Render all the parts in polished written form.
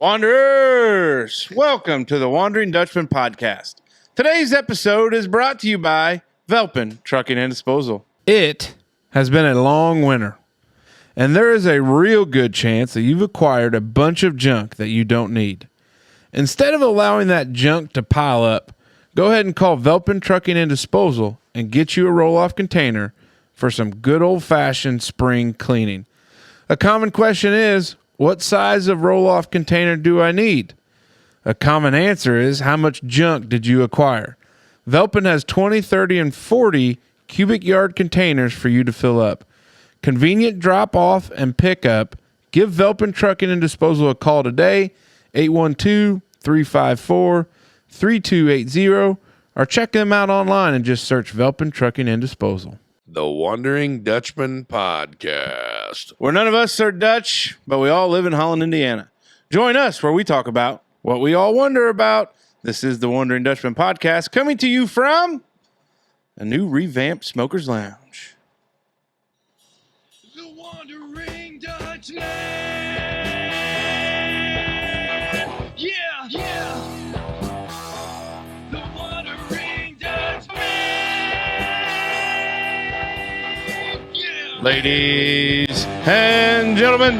Wanderers, welcome to the Wondering Dutchmen Podcast. Today's episode is brought to you by Velpen Trucking and Disposal. It has been a long winter, and there is a real good chance that you've acquired a bunch of junk that you don't need. Instead of allowing that junk to pile up, go ahead and call Velpen Trucking and Disposal and get you a roll-off container for some good old-fashioned spring cleaning. A common question is, what size of roll-off container do I need? A common answer is, how much junk did you acquire? Velpen has 20, 30, and 40 cubic yard containers for you to fill up. Convenient drop-off and pick-up. Give Velpen Trucking and Disposal a call today, 812-354-3280, or check them out online and just search Velpen Trucking and Disposal. The Wondering Dutchmen Podcast. Where none of us are Dutch, but we all live in Holland, Indiana. Join us where we talk about what we all wonder about. This is the Wondering Dutchmen Podcast, coming to you from a new revamped Smokers Lounge. The Wondering Dutchmen. Yeah. The Wondering Dutchmen. Ladies and gentlemen,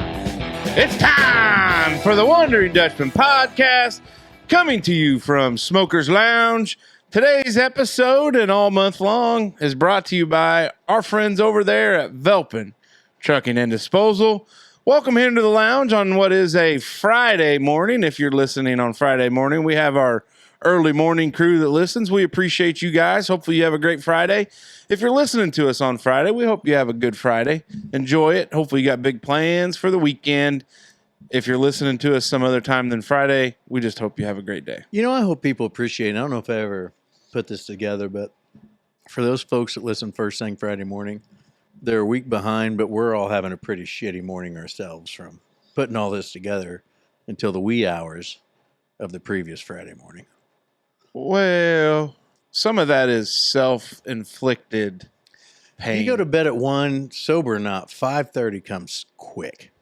it's time for the Wondering Dutchmen Podcast, coming to you from Smokers Lounge. Today's episode and all month long is brought to you by our friends over there at Velpen Trucking and Disposal. Welcome into the lounge on what is a Friday morning. If you're listening on Friday morning, we have our early morning crew that listens. We appreciate you guys. Hopefully you have a great Friday. If you're listening to us on Friday, we hope you have a good Friday. Enjoy it. Hopefully you got big plans for the weekend. If you're listening to us some other time than Friday, we just hope you have a great day. You know, I hope people appreciate it. I don't know if I ever put this together, but for those folks that listen first thing Friday morning, they're a week behind, but we're all having a pretty shitty morning ourselves from putting all this together until the wee hours of the previous Friday morning. Well, some of that is self-inflicted pain. You go to bed at 1, sober or not, 5:30 comes quick.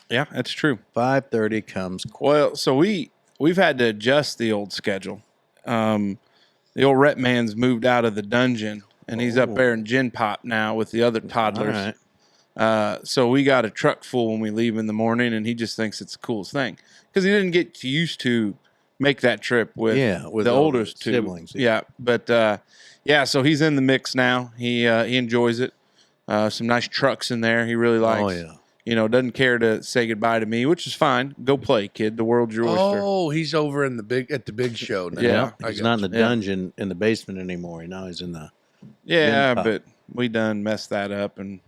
Yeah, that's true. 5:30 comes quick. Well, so we've had to adjust the old schedule. The old rep man's moved out of the dungeon, and he's up there in Gin Pop now with the other toddlers. All right. So we got a truck full when we leave in the morning, and he just thinks it's the coolest thing because he didn't get used to make that trip with the oldest two siblings. Yeah, but so he's in the mix now. He enjoys it. Some nice trucks in there. He really likes. Oh yeah. You know, doesn't care to say goodbye to me, which is fine. Go play, kid. The world's your oyster. Oh, he's over in at the big show now. Yeah. He's not in the dungeon in the basement anymore. Now he's in the But we done messed that up, and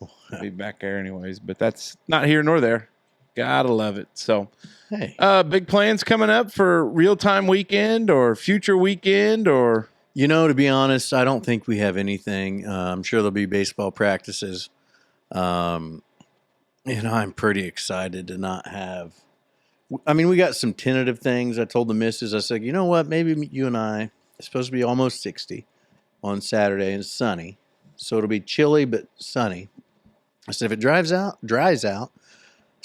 we'll be back there anyways. But that's not here nor there. Gotta love it. So, hey. Big plans coming up for real-time weekend or future weekend or... You know, to be honest, I don't think we have anything. I'm sure there'll be baseball practices. I'm pretty excited to not have. I mean, we got some tentative things. I told the missus, I said, you know what? Maybe you and I, it's supposed to be almost 60 on Saturday and sunny. So it'll be chilly but sunny. I said, if it dries out, I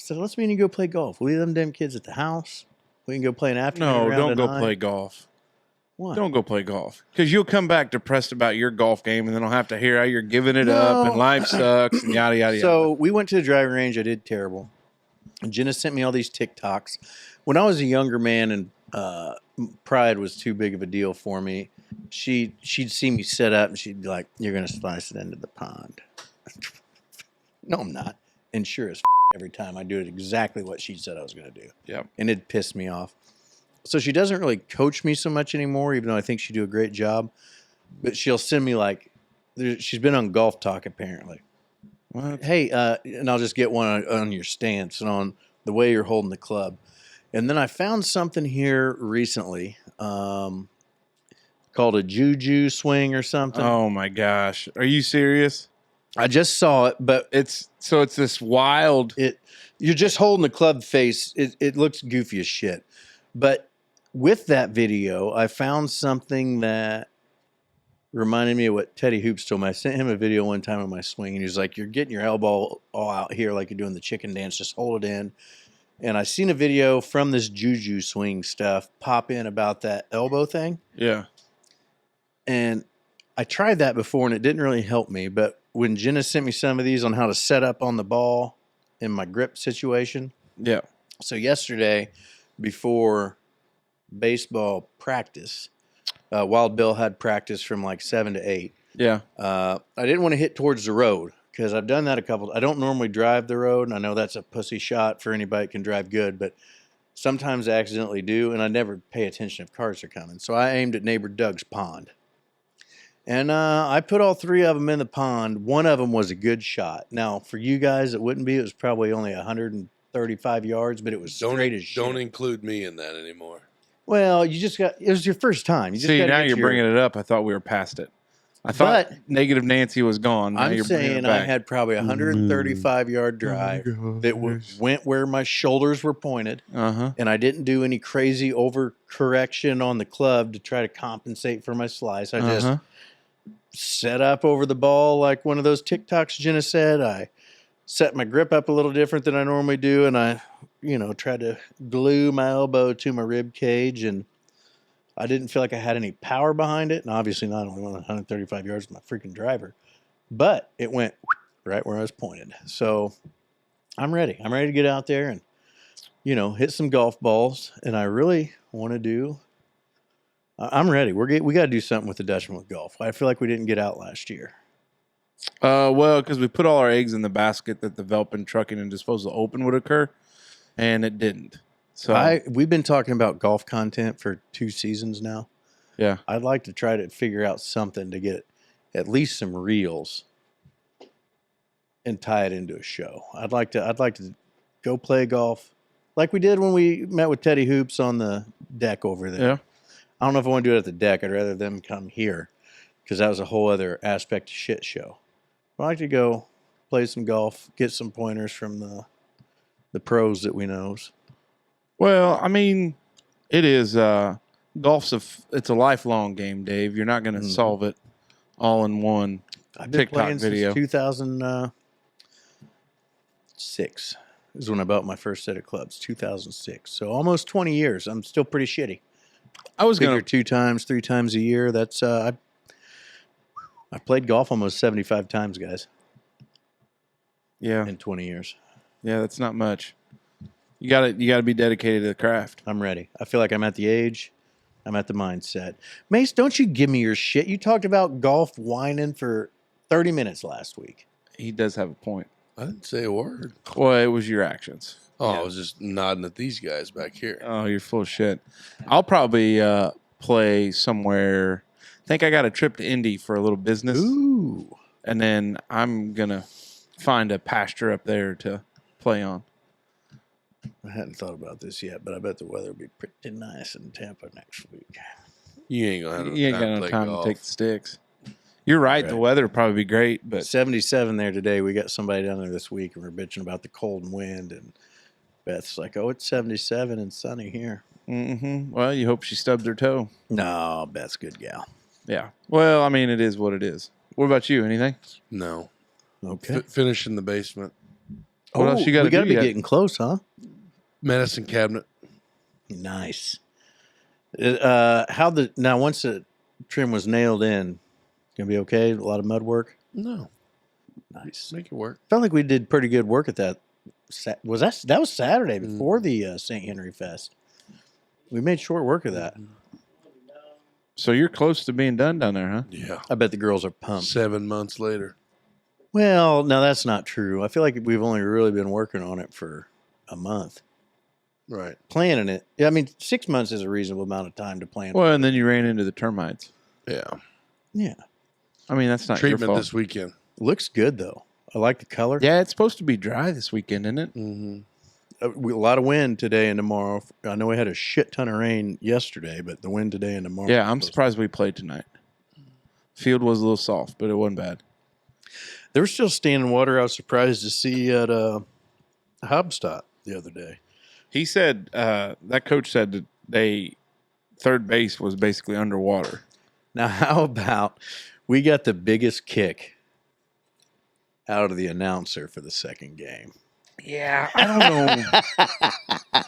said, let's meet and go play golf. We'll leave them damn kids at the house. We can go play an afternoon. No, round don't go tonight. play golf. What? Don't go play golf. Because you'll come back depressed about your golf game, and then I'll have to hear how you're giving it up, and life sucks, and yada, yada, yada. So we went to the driving range. I did terrible. And Jenna sent me all these TikToks. When I was a younger man and pride was too big of a deal for me, she'd see me set up, and she'd be like, you're going to slice it into the pond. No, I'm not. And sure as every time I do it exactly what she said I was going to do. Yep. And it pissed me off. So she doesn't really coach me so much anymore, even though I think she'd do a great job. But she'll send me she's been on Golf Talk apparently. What? Hey, and I'll just get one on your stance and on the way you're holding the club. And then I found something here recently called a juju swing or something. Oh my gosh. Are you serious? I just saw it, but It's this wild. you're just holding the club face. It looks goofy as shit. But with that video, I found something that reminded me of what Teddy Hoops told me. I sent him a video one time on my swing, and he was like, you're getting your elbow all out here like you're doing the chicken dance. Just hold it in. And I seen a video from this juju swing stuff pop in about that elbow thing. Yeah. And I tried that before and it didn't really help me. But when Jenna sent me some of these on how to set up on the ball in my grip situation. Yeah. So yesterday, before baseball practice, Wild Bill had practice from like 7 to 8. Yeah. I didn't want to hit towards the road because I've done that a couple. I don't normally drive the road, and I know that's a pussy shot for anybody that can drive good, but sometimes I accidentally do, and I never pay attention if cars are coming. So I aimed at neighbor Doug's pond. And I put all 3 of them in the pond. One of them was a good shot. Now, for you guys, it wouldn't be. It was probably only 135 yards, but it was straight as shit. Don't include me in that anymore. Well, it was your first time. You just See, gotta now get you're bringing it up. I thought we were past it. I thought Negative Nancy was gone. Now I'm saying I had probably a 135-yard drive that went where my shoulders were pointed, and I didn't do any crazy overcorrection on the club to try to compensate for my slice. I just set up over the ball like one of those TikToks Jenna said. I set my grip up a little different than I normally do, and I, tried to glue my elbow to my rib cage, and I didn't feel like I had any power behind it, and obviously not only 135 yards with my freaking driver, but it went right where I was pointed. So I'm ready. I'm ready to get out there and, hit some golf balls, and I really want to do. I'm ready. We got to do something with the Dutchman with golf. I feel like we didn't get out last year. Well, because we put all our eggs in the basket that the Velpen Trucking and Disposal Open would occur, and it didn't. So we've been talking about golf content for 2 seasons now. Yeah. I'd like to try to figure out something to get at least some reels and tie it into a show. I'd like to go play golf like we did when we met with Teddy Hoops on the deck over there. Yeah. I don't know if I want to do it at the deck. I'd rather them come here because that was a whole other aspect of shit show. I'd like to go play some golf, get some pointers from the pros that we know. Well, I mean, it is golf's it's a lifelong game, Dave. You're not going to solve it all in one I've been TikTok playing video. Since 2006 is when I bought my first set of clubs. 2006, so almost 20 years. I'm still pretty shitty. I was going to 2 times, 3 times a year. That's I played golf almost 75 times, guys. Yeah. In 20 years. Yeah, that's not much. You got to be dedicated to the craft. I'm ready. I feel like I'm at the age. I'm at the mindset. Mace, don't you give me your shit. You talked about golf whining for 30 minutes last week. He does have a point. I didn't say a word. Well, it was your actions. Oh, I was just nodding at these guys back here. Oh, you're full of shit. I'll probably play somewhere. I think I got a trip to Indy for a little business. Ooh. And then I'm going to find a pasture up there to play on. I hadn't thought about this yet, but I bet the weather will be pretty nice in Tampa next week. You ain't gonna have You ain't got to no play time golf. to take the sticks. You're right. The weather will probably be great, but 77 there today. We got somebody down there this week, and we're bitching about the cold and wind. And Beth's like, "Oh, it's 77 and sunny here." Well, you hope she stubs her toe. No, Beth's a good gal. Yeah. Well, I mean, it is what it is. What about you? Anything? No. Okay. Finish in the basement. What else you got to We do? got to be yet? getting close, huh? Medicine cabinet. Nice. Now once the trim was nailed in, gonna be okay. A lot of mud work. No. Nice. Make it work. Felt like we did pretty good work at that. That was Saturday before the St. Henry Fest. We made short work of that. So you're close to being done down there, huh? Yeah. I bet the girls are pumped. 7 months later. Well, no, that's not true. I feel like we've only really been working on it for a month. Right. Planning it. Yeah, I mean, 6 months is a reasonable amount of time to plan. Well, and then you ran into the termites. Yeah. Yeah. I mean, that's not Treatment your fault. this weekend. Looks good, though. I like the color. Yeah, it's supposed to be dry this weekend, isn't it? Mm-hmm. A lot of wind today and tomorrow. I know we had a shit ton of rain yesterday, but the wind today and tomorrow. Yeah, I'm surprised we played tonight. Field was a little soft, but it wasn't bad. There was still standing water. I was surprised to see at Hobstop the other day. He said that coach said that third base was basically underwater. Now, how about we got the biggest kick out of the announcer for the second game? Yeah, I don't know.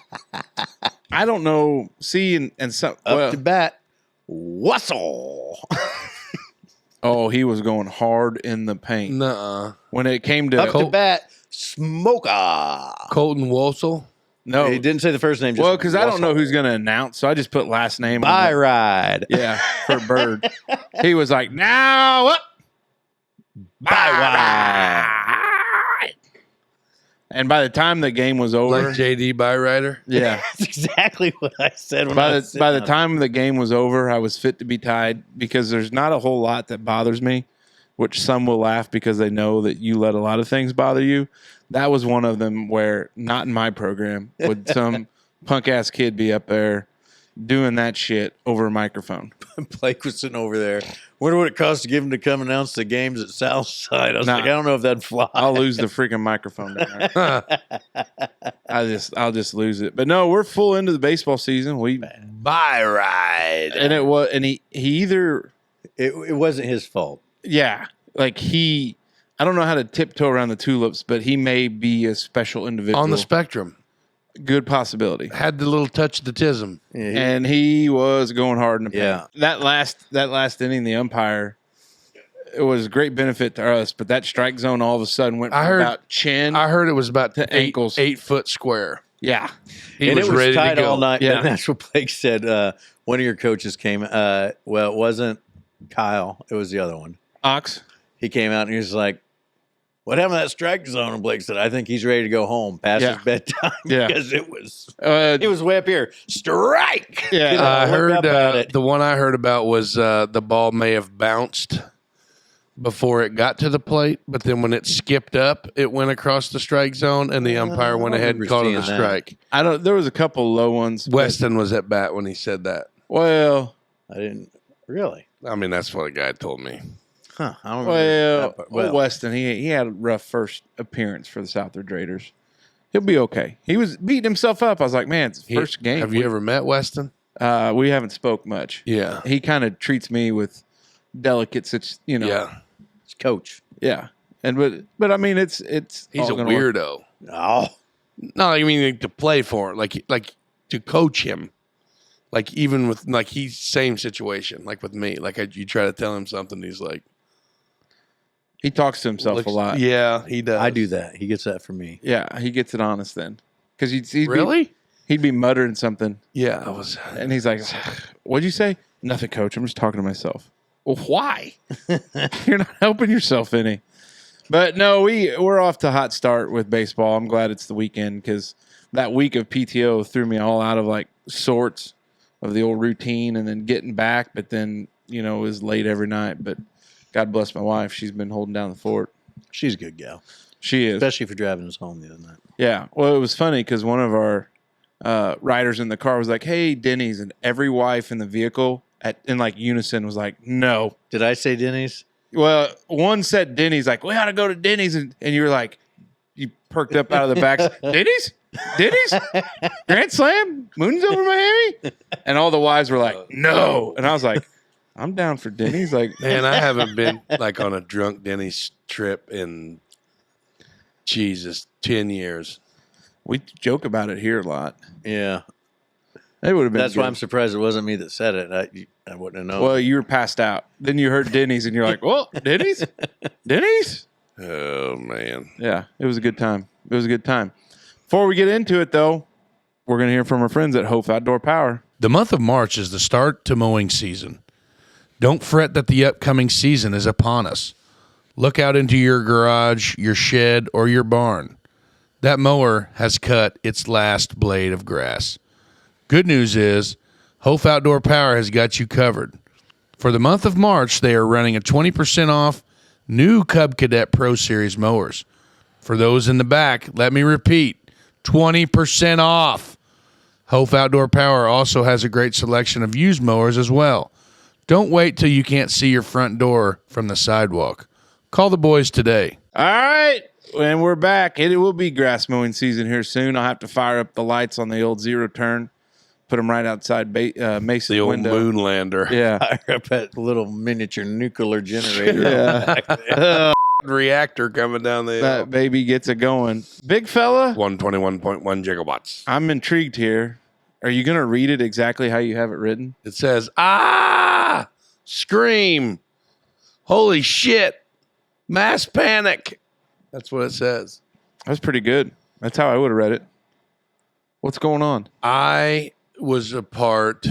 I don't know. See, and some Up to bat. Wustle. oh, he was going hard in the paint. Nuh-uh. When it came to Up to bat. Smoker. Colton Wolsel. no, He didn't say the first name. Just well, because I don't know Wustle. who's going to announce, so I just put last name. Bye on ride. yeah, for Bird. He was like, now up. Bye ride. And by the time the game was over, Like JD Byrider. yeah. That's exactly what I said. When I By was the by the sitting on time the game was over, I was fit to be tied because there's not a whole lot that bothers me, which some will laugh because they know that you let a lot of things bother you. That was one of them where not in my program would some punk ass kid be up there doing that shit over a microphone. Blake was sitting over there. Wonder what it costs to give him to come announce the games at Southside. I was Nah. like, I don't know if that'd fly. I'll lose the freaking microphone down there. I'll just lose it. But no, we're full into the baseball season. Byride. And it was and he either It wasn't his fault. yeah, like I don't know how to tiptoe around the tulips, but he may be a special individual. On the spectrum. Good possibility. Had the little touch of the tism. Yeah, And he was going hard in the paint. Yeah. That last inning, the umpire, it was a great benefit to us, but that strike zone all of a sudden went I from heard- about chin. I heard it was about To ankles. 8 foot square. yeah. He and was, it was ready tight to go. all night. Yeah. And that's what Blake said. One of your coaches came. Well, it wasn't Kyle. It was the other one. Ox. He came out and he was like, "What happened to that strike zone?" And Blake said, "I think he's ready to go home past Yeah. his bedtime Yeah. because it was Uh, way up here. Strike." Yeah. You know, I look heard up at it. the one I heard about was the ball may have bounced before it got to the plate, but then when it skipped up, it went across the strike zone, and the umpire went I ahead and remember called it a seeing that. strike. I don't. There was a couple low ones. but- Weston was at bat when he said that. Well, I didn't really. I mean, that's what a guy told me. Huh? I don't remember. well, Weston. He had a rough first appearance for the Southridge Raiders. He'll be okay. He was beating himself up. I was like, man, it's the first game. Have you ever met Weston? We haven't spoke much. Yeah. He kind of treats me with delicates. It's Yeah. It's coach. yeah. And but I mean it's He's all a gonna work. weirdo. Oh, No, I mean like, to play for him, like to coach him. Like even with like he's same situation, like with me. Like you try to tell him something, he's like He talks to himself a lot. Yeah, he does. I do that. He gets that from me. Yeah, he gets it honest then. Because Really? he'd be muttering something, Yeah, I was. and he's like, "What'd you say?" Nothing, coach. I'm just talking to myself. Well, why? You're not helping yourself any. But no, we're off to a hot start with baseball. I'm glad it's the weekend because that week of PTO threw me all out of like sorts of the old routine, and then getting back. But then it was late every night. But God bless my wife. She's been holding down the fort. She's a good gal, She is. especially for driving us home the other night. Yeah. Well, it was funny because one of our riders in the car was like, "Hey, Denny's," and every wife in the vehicle in like unison was like, "No." Did I say Denny's? Well, one said Denny's, like, "We ought to go to Denny's," and you were like, you perked up out of the back, Denny's, Grand Slam, Moon's over Miami, and all the wives were like, "No," and I was like, "I'm down for Denny's." Like, Man, I haven't been like on a drunk Denny's trip in Jesus 10 years. we joke about it here a lot. Yeah, It would have been. that's why good. I'm surprised it wasn't me that said it. I wouldn't have known. Well, you were passed out. Then you heard Denny's, and you're like, "Well, Denny's." Oh man. Yeah, it was a good time. It was a good time. Before we get into it, though, we're going to hear from our friends at Hopf Outdoor Power. The month of March is the start to mowing season. Don't fret that the upcoming season is upon us. Look out into your garage, your shed, or your barn. That mower has cut its last blade of grass. Good news is, Hopf Outdoor Power has got you covered. For the month of March, they are running a 20% off new Cub Cadet Pro Series mowers. For those in the back, let me repeat, 20% off. Hopf Outdoor Power also has a great selection of used mowers as well. Don't wait till you can't see your front door from the sidewalk. Call the boys today. All right, and we're back. It will be grass mowing season here soon. I'll have to fire up the lights on the old zero turn, put them right outside Mace's The old window. moonlander. Yeah. fire up that little miniature nuclear generator. Yeah. reactor coming down the hill. That baby gets it going. Big fella, 121.1 gigawatts. I'm intrigued here. Are you going to read it exactly how you have it written? It says, scream. Holy shit. Mass panic. That's what it says. That's pretty good. That's how I would have read it. What's going on? I was a part.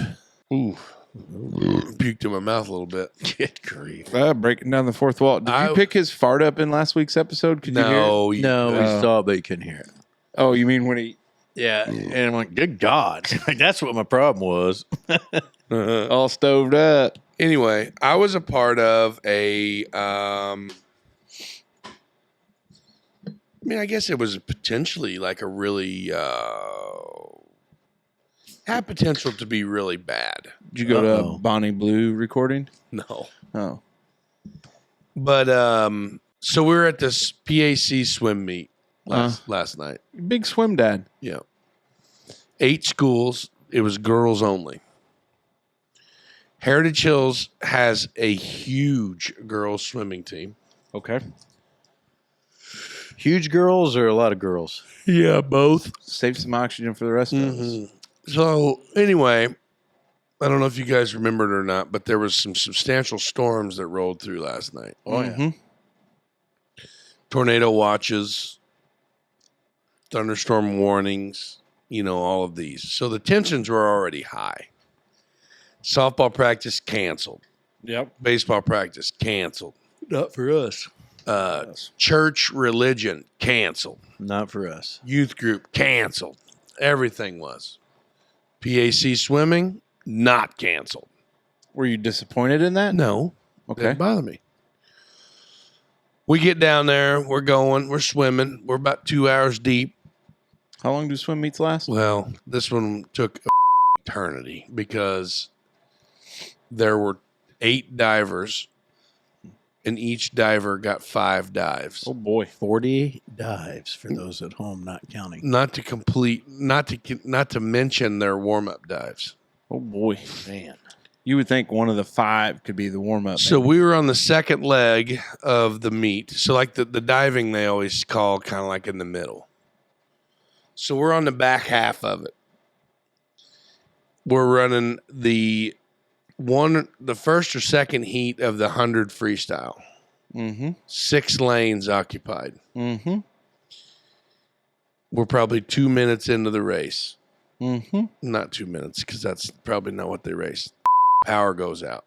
Ooh. Puked in my mouth a little bit. Good grief. Breaking down the fourth wall. Did you pick his fart up in last week's episode? Could you hear it? No, we saw it, but you couldn't hear it. Oh, you mean when he... Yeah, and I'm like, good God. Like, that's what my problem was. all stoved up. Anyway, I was a part of a... I guess it was potentially like a really... had potential to be really bad. Did you go to Bonnie Blue recording? No. Oh. But so we were at this PAC swim meet last night. Big swim dad. Yeah. 8 schools. It was girls only. Heritage Hills has a huge girls swimming team. Okay. Huge girls or a lot of girls? Yeah, both. Save some oxygen for the rest of us. So anyway, I don't know if you guys remembered or not, but there was some substantial storms that rolled through last night. Oh, yeah. Tornado watches, thunderstorm warnings, all of these. So the tensions were already high. Softball practice canceled. Yep. Baseball practice canceled. Not for us. Church religion canceled. Not for us. Youth group canceled. Everything was. PAC swimming, not canceled. Were you disappointed in that? No. Okay. Didn't bother me. We get down there. We're going. We're swimming. We're about 2 hours deep. How long do swim meets last? Well, this one took eternity because there were 8 divers, and each diver got 5 dives. Oh boy, 40 dives for those at home not counting. Not to mention their warm-up dives. Oh boy, Man. You would think one of the 5 could be the warm up. So we were on the second leg of the meet. So like the diving they always call kind of like in the middle. So we're on the back half of it. We're running the first or second heat of the 100 freestyle. 6 lanes occupied. We're probably 2 minutes into the race. Not 2 minutes, because that's probably not what they race. Power goes out.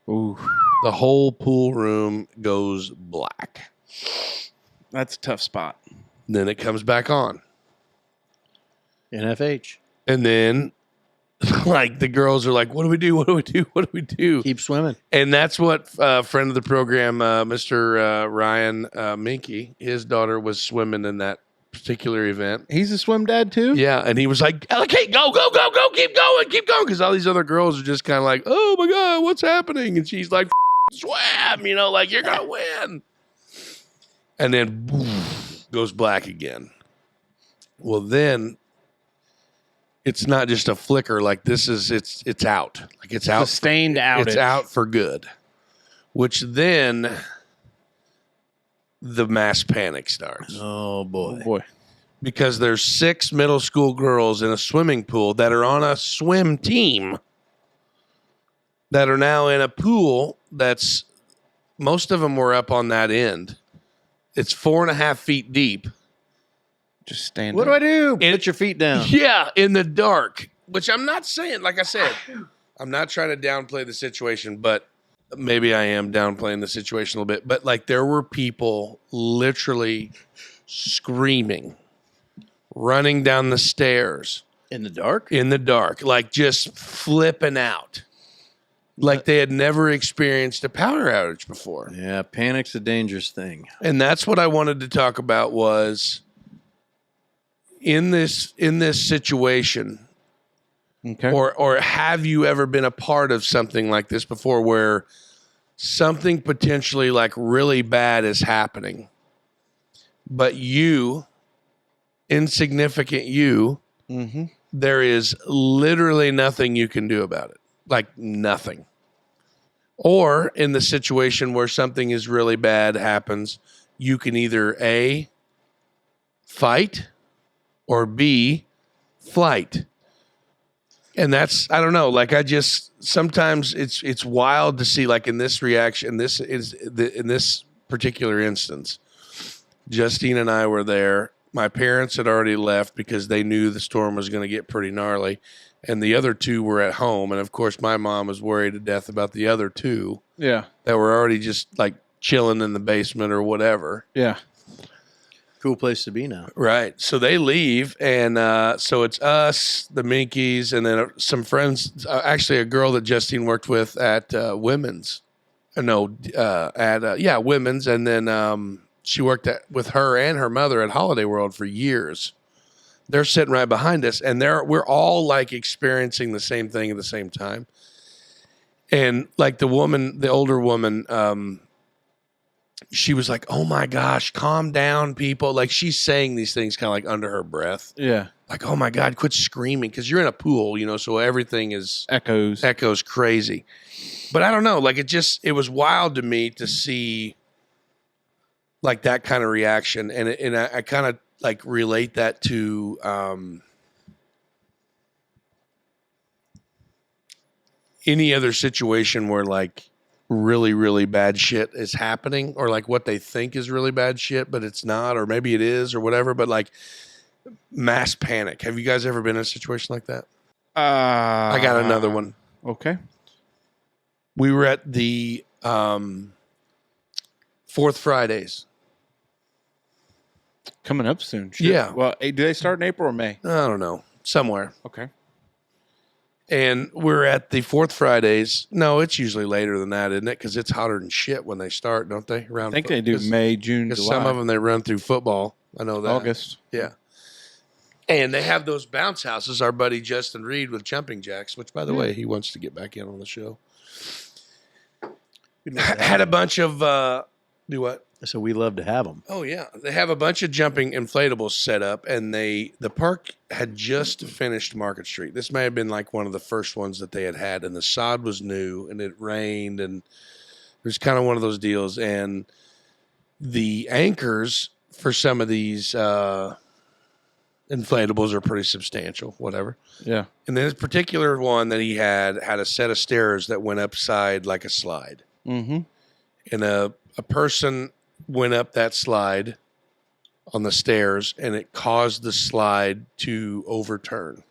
Ooh, The whole pool room goes black. that's a tough spot. Then it comes back on. NFH. And then like the girls are like, what do we do? What do we do? What do we do? Keep swimming. And that's what friend of the program, Mr. Ryan Minky, his daughter was swimming in that particular event. He's a swim dad too? Yeah. And he was like, okay, go, keep going. Because all these other girls are just kind of like, oh my God, what's happening? And she's like, swim, like you're going to win. And then boom, goes black again. Well, then it's not just a flicker. Like this is, it's out. Like it's out. Sustained outage. It's out for good. Which then the mass panic starts. Oh, boy. Oh boy. Because there's 6 middle school girls in a swimming pool that are on a swim team that are now in a pool that's, most of them were up on that end. It's 4.5 feet deep. Just stand What up. do I do? Put your feet down. Yeah, in the dark, which I'm not saying, like I said, I'm not trying to downplay the situation, but maybe I am downplaying the situation a little bit. But like there were people literally screaming, running down the stairs. In the dark? In the dark, like just flipping out. Like they had never experienced a power outage before. Yeah, panic's a dangerous thing. And that's what I wanted to talk about was in this situation, Okay. or have you ever been a part of something like this before where something potentially like really bad is happening, but you, insignificant you, there is literally nothing you can do about it. Like nothing. Or in the situation where something is really bad happens you can either A, fight, or B, flight. And that's, I don't know, like sometimes it's wild to see, like in this reaction, in this particular instance, Justine and I were there. My parents had already left because they knew the storm was going to get pretty gnarly. And the other two were at home. And of course, my mom was worried to death about the other two. Yeah. That were already just like chilling in the basement or whatever. Yeah. Cool place to be now. Right. So they leave. And so it's us, the Minkies, and then some friends. Actually, a girl that Justine worked with at Women's. Women's. And then she worked with her and her mother at Holiday World for years. They're sitting right behind us, and we're all like experiencing the same thing at the same time. And like the older woman, she was like, "Oh my gosh, calm down, people!" Like she's saying these things kind of like under her breath. Yeah. Like, "Oh my God, quit screaming," because you're in a pool, so everything is echoes crazy. But I don't know, like it was wild to me to see like that kind of reaction, and I kind of like relate that to any other situation where like really, really bad shit is happening, or like what they think is really bad shit, but it's not, or maybe it is, or whatever. But like mass panic. Have you guys ever been in a situation like that? I got another one. Okay. We were at the Fourth Fridays. Coming up soon. Shit. Yeah. Well, do they start in April or May? I don't know. Somewhere. Okay. And we're at the Fourth Fridays. No, it's usually later than that, isn't it? Because it's hotter than shit when they start, don't they? I think they do May, June, July. Some of them, they run through football. I know that. August. Yeah. And they have those bounce houses. Our buddy Justin Reed with jumping jacks, which, by the way, he wants to get back in on the show. Had a bunch of, do what? So we love to have them. Oh, yeah. They have a bunch of jumping inflatables set up, and the park had just finished Market Street. This may have been like one of the first ones that they had, and the sod was new, and it rained, and it was kind of one of those deals. And the anchors for some of these inflatables are pretty substantial, whatever. Yeah. And this particular one that he had a set of stairs that went upside like a slide. Mm-hmm. And a person went up that slide on the stairs, and it caused the slide to overturn.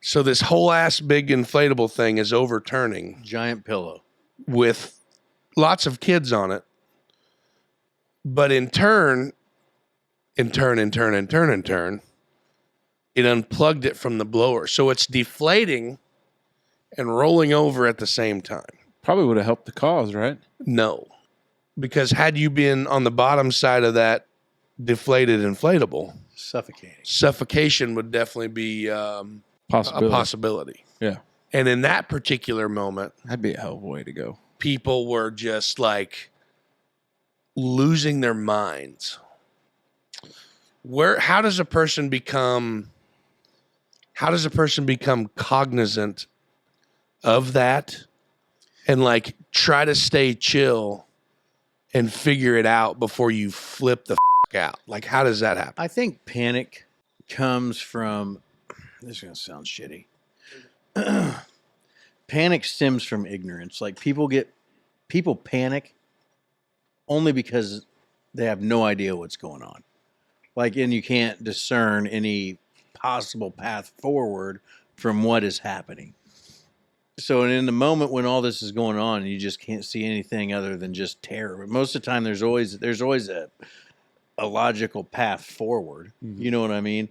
So this whole ass big inflatable thing is overturning Giant pillow. with lots of kids on it. But in turn, it unplugged it from the blower. So it's deflating and rolling over at the same time. Probably would have helped the cause, right? No. Because had you been on the bottom side of that deflated inflatable, suffocation would definitely be a possibility. Yeah. And in that particular moment, that'd be a hell of a way to go. People were just like losing their minds. How does a person become cognizant of that and like try to stay chill and figure it out before you flip the out? Like, how does that happen? I think panic comes from, this is going to sound shitty. Panic stems from ignorance. Like people panic only because they have no idea what's going on. Like, and you can't discern any possible path forward from what is happening. So in the moment when all this is going on, you just can't see anything other than just terror. But most of the time, there's always a logical path forward. Mm-hmm. You know what I mean?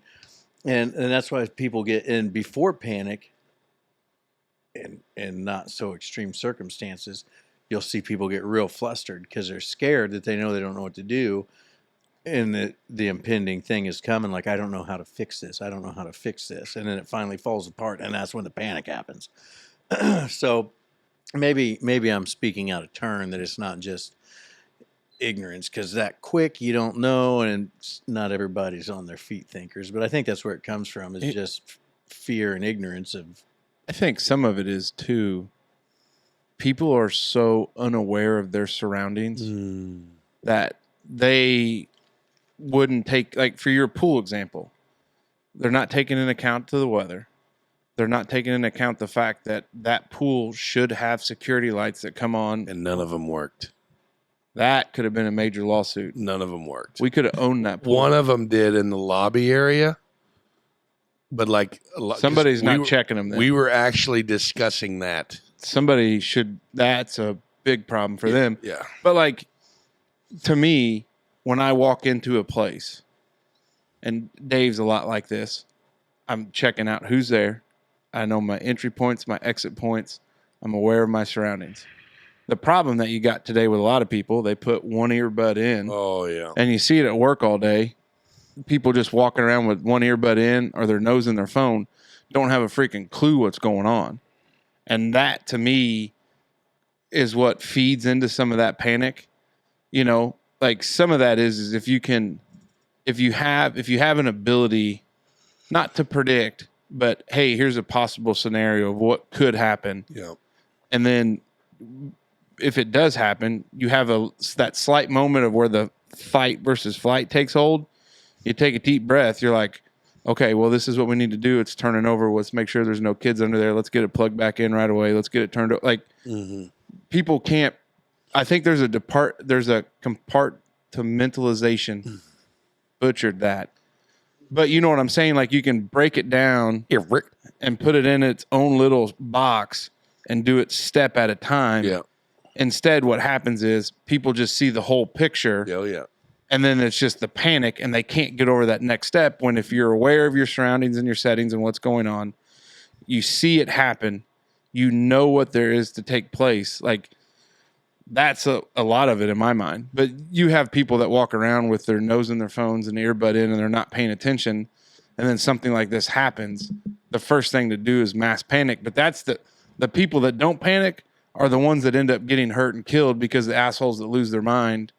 And that's why people get in before panic, and not so extreme circumstances. You'll see people get real flustered because they're scared that they don't know what to do, and the impending thing is coming. Like, I don't know how to fix this. I don't know how to fix this, and then it finally falls apart, and that's when the panic happens. So maybe I'm speaking out of turn, that it's not just ignorance, because that quick you don't know, and not everybody's on their feet thinkers. But I think that's where it comes from, is just fear and ignorance of. I think some of it is too. People are so unaware of their surroundings that they wouldn't take, like for your pool example, they're not taking into account to the weather. They're not taking into account the fact that that pool should have security lights that come on. And none of them worked. That could have been a major lawsuit. None of them worked. We could have owned that pool. One of them did in the lobby area, but like somebody's not checking them. Then. We were actually discussing that. Somebody should. That's a big problem for them. Yeah. But like, to me, when I walk into a place, and Dave's a lot like this, I'm checking out who's there. I know my entry points, my exit points. I'm aware of my surroundings. The problem that you got today with a lot of people, they put one earbud in. Oh, yeah. And you see it at work all day. People just walking around with one earbud in or their nose in their phone don't have a freaking clue what's going on. And that, to me, is what feeds into some of that panic. You know, like some of that is if you have an ability not to predict, but hey, here's a possible scenario of what could happen. Yeah. And then if it does happen, you have that slight moment of where the fight versus flight takes hold. You take a deep breath. You're like, okay, well, this is what we need to do. It's turning over. Let's make sure there's no kids under there. Let's get it plugged back in right away. Let's get it turned over. Like people can't. I think there's a compartmentalization. Butchered that. But you know what I'm saying? Like you can break it down and put it in its own little box and do it step at a time. Yeah. Instead, what happens is people just see the whole picture. Oh, yeah. And then it's just the panic and they can't get over that next step when if you're aware of your surroundings and your settings and what's going on, you see it happen, you know what there is to take place. Like that's a lot of it in my mind. But you have people that walk around with their nose in their phones and earbud in and they're not paying attention. And then something like this happens. The first thing to do is mass panic. But that's the people that don't panic are the ones that end up getting hurt and killed because the assholes that lose their mind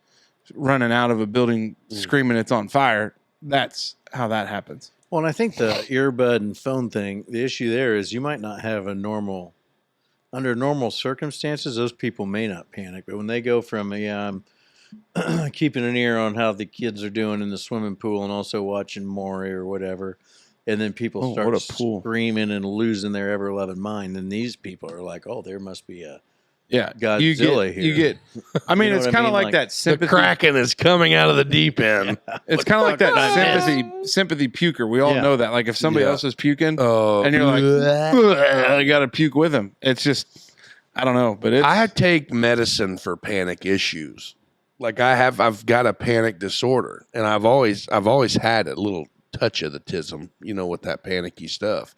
running out of a building screaming it's on fire. That's how that happens. Well, and I think the earbud and phone thing, the issue there is you might not have under normal circumstances, those people may not panic. But when they go from, I'm keeping an ear on how the kids are doing in the swimming pool and also watching Maury or whatever, and then people start screaming and losing their ever-loving mind, then these people are like, oh, there must be a Godzilla here. You get, I mean, it's kind of like that sympathy. The Kraken is coming out of the deep end. It's kind of like that sympathy puker. We all know that. Like if somebody else is puking and you're like, I got to puke with them. It's just, I don't know. But I take medicine for panic issues. Like I've got a panic disorder and I've always had a little touch of the tism, with that panicky stuff.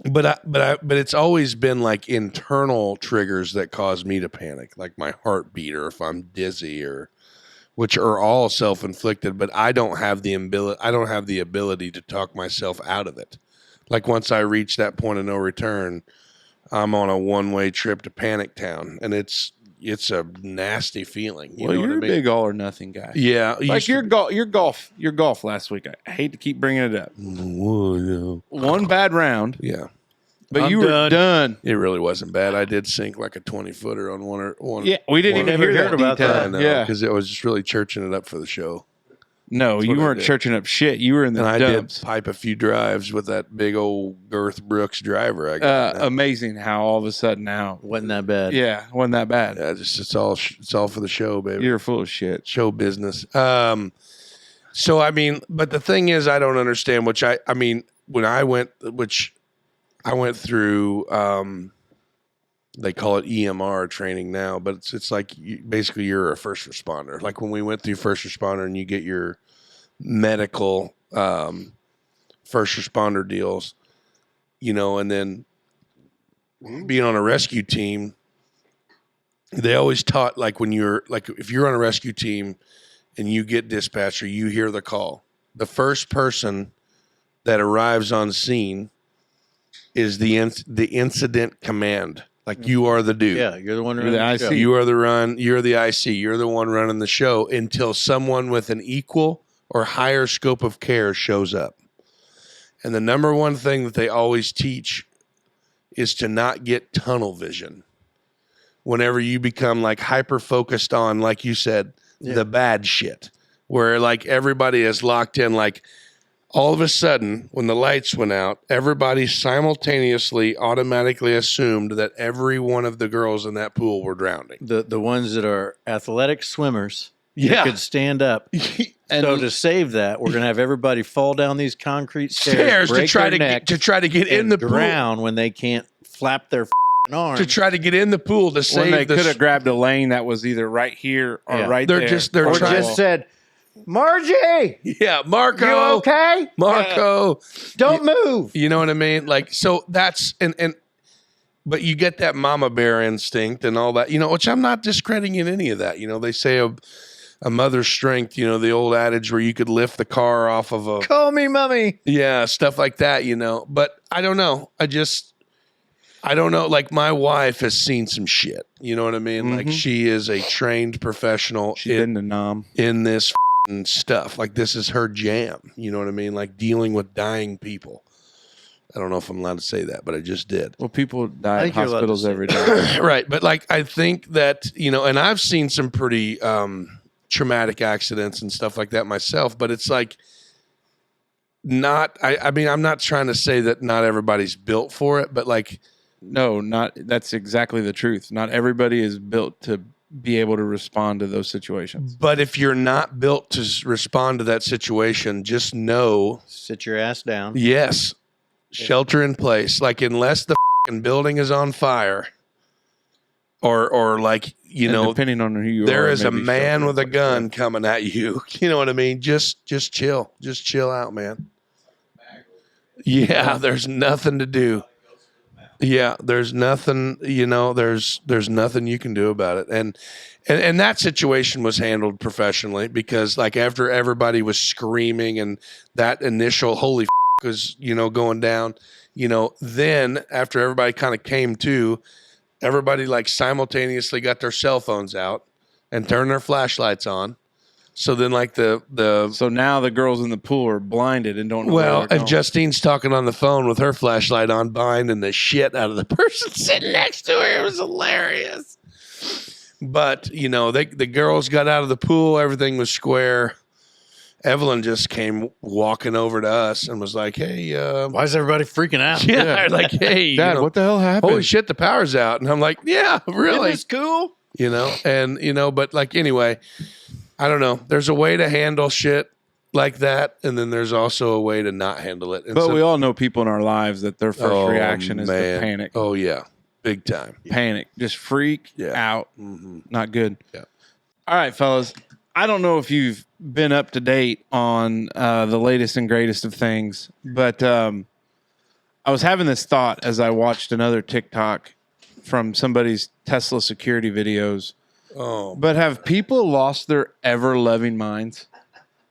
But it's always been like internal triggers that cause me to panic, like my heartbeat or if I'm dizzy which are all self-inflicted, but I don't have the ability to talk myself out of it. Like once I reach that point of no return, I'm on a one-way trip to Panic Town and it's a nasty feeling. You're a big all or nothing guy. Yeah. Like your golf last week. I hate to keep bringing it up. One bad round. Yeah. But you were done. It really wasn't bad. I did sink like a 20-footer on one. Yeah, we didn't even hear that about detail. that. I know, Yeah. because it was just really churching it up for the show. No, you weren't churching up shit. You were in the And dumps. I did pipe a few drives with that big old Girth Brooks driver I got. Amazing how all of a sudden now. Wasn't that bad. Yeah, wasn't that bad. Yeah, it's all for the show, baby. You're full of shit. Show business. So I mean, but the thing is, I don't understand. When I went through. They call it EMR training now, but it's like basically you're a first responder. Like when we went through first responder and you get your medical first responder deals, and then being on a rescue team, they always taught like if you're on a rescue team and you get dispatched or you hear the call, the first person that arrives on scene is the incident command. Like you are the dude. Yeah, you're the one running the the IC. show. You are the run. You're the IC. You're the one running the show until someone with an equal or higher scope of care shows up. And the number one thing that they always teach is to not get tunnel vision. whenever you become like hyper focused on, like you said, the bad shit, where like everybody is locked in. Like all of a sudden, when the lights went out, everybody simultaneously automatically assumed that every one of the girls in that pool were drowning. The ones that are athletic swimmers Yeah. that could stand up. And So to save that, we're gonna have everybody fall down these concrete Stairs break to try their to neck, get, in and the pool. drown when they can't flap their arms. To try to get in the pool to when save they the could have grabbed a lane that was either right here or Yeah. right They're there. just- they're or trying- just said, Margie, yeah, Marco, you okay? Marco. Don't move. You know what I mean? Like, so that's, but you get that mama bear instinct and all that, you know, which I'm not discrediting any of that. You know, they say a mother's strength, you know, the old adage where you could lift the car off of a, Call me mommy. yeah, stuff like that, you know, but I don't know. I don't know. Like my wife has seen some shit, you know what I mean? Like she is a trained professional She's been to Nam. in this stuff. Like this is her jam, you know what I mean? Like dealing with dying people. I don't know if I'm allowed to say that, but I just did. Well, people die I at think you're allowed to hospitals say every day. Right. But like, I think that, you know, and I've seen some pretty traumatic accidents and stuff like that myself, but it's like not, I mean, I'm not trying to say that not everybody's built for it, but like, No, that's exactly the truth. Not everybody is built to be able to respond to those situations. but if you're not built to respond to that situation, just know, Sit your ass down. yes, shelter in place. Like unless the building is on fire or like, you And know, depending on who you are, there is a maybe man shelter with a in place. gun coming at you. You know what I mean? Just chill. Just chill out, man. Yeah, there's nothing to do. Yeah, there's nothing, you know, there's nothing you can do about it. And that situation was handled professionally because like after everybody was screaming and that initial holy was, you know, going down, you know, then after everybody kind of came to, everybody like simultaneously got their cell phones out and turned their flashlights on. So then like So now the girls in the pool are blinded and don't know where well, they're and going. Justine's talking on the phone with her flashlight on, blinding the shit out of the person sitting next to her. It was hilarious. But, you know, the girls got out of the pool. Everything was square. Evelyn just came walking over to us and was like, hey. Why is everybody freaking out? Yeah, like, hey. Dad, you know, what the hell happened? holy shit, the power's out. And I'm like, yeah, really? Isn't this cool? You know, and, you know, but like, anyway, I don't know. There's a way to handle shit like that. And then there's also a way to not handle it. And But so- we all know people in our lives that their first Oh, reaction is man. to panic. Oh, yeah. Big time. Panic. Just freak out. Mm-hmm. Not good. Yeah. All right, fellas. I don't know if you've been up to date on the latest and greatest of things, but I was having this thought as I watched another TikTok from somebody's Tesla security videos. Oh, But have people lost their ever loving minds?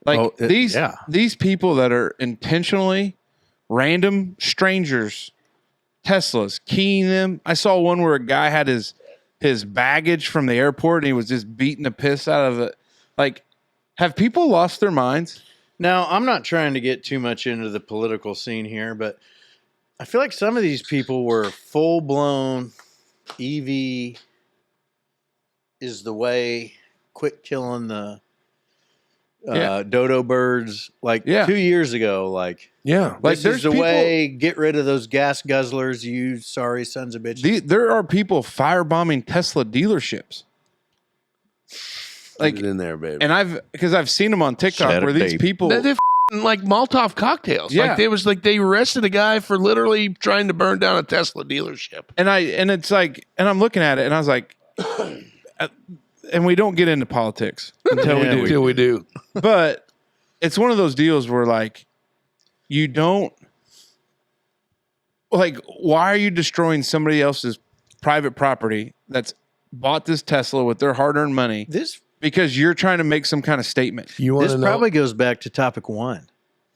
Like these people that are intentionally random strangers, Teslas, keying them. I saw one where a guy had his baggage from the airport and he was just beating the piss out of it. Like, have people lost their minds? Now, I'm not trying to get too much into the political scene here, but I feel like some of these people were full-blown EV is the way, quit killing the dodo birds like 2 years ago. Like, yeah. Like, this there's is the people- way, get rid of those gas guzzlers, you sorry sons of bitches. There are people firebombing Tesla dealerships. Like, Get it in there, baby. and because I've seen them on TikTok Shut where up, these babe. people. They're f***ing like Molotov cocktails. Yeah. Like, they arrested a guy for literally trying to burn down a Tesla dealership. And it's like, and I'm looking at it, and I was like, and we don't get into politics until we do. Until we do. But it's one of those deals where like, you don't like, why are you destroying somebody else's private property that's bought this Tesla with their hard-earned money This because you're trying to make some kind of statement? You want This to know? probably goes back to topic one.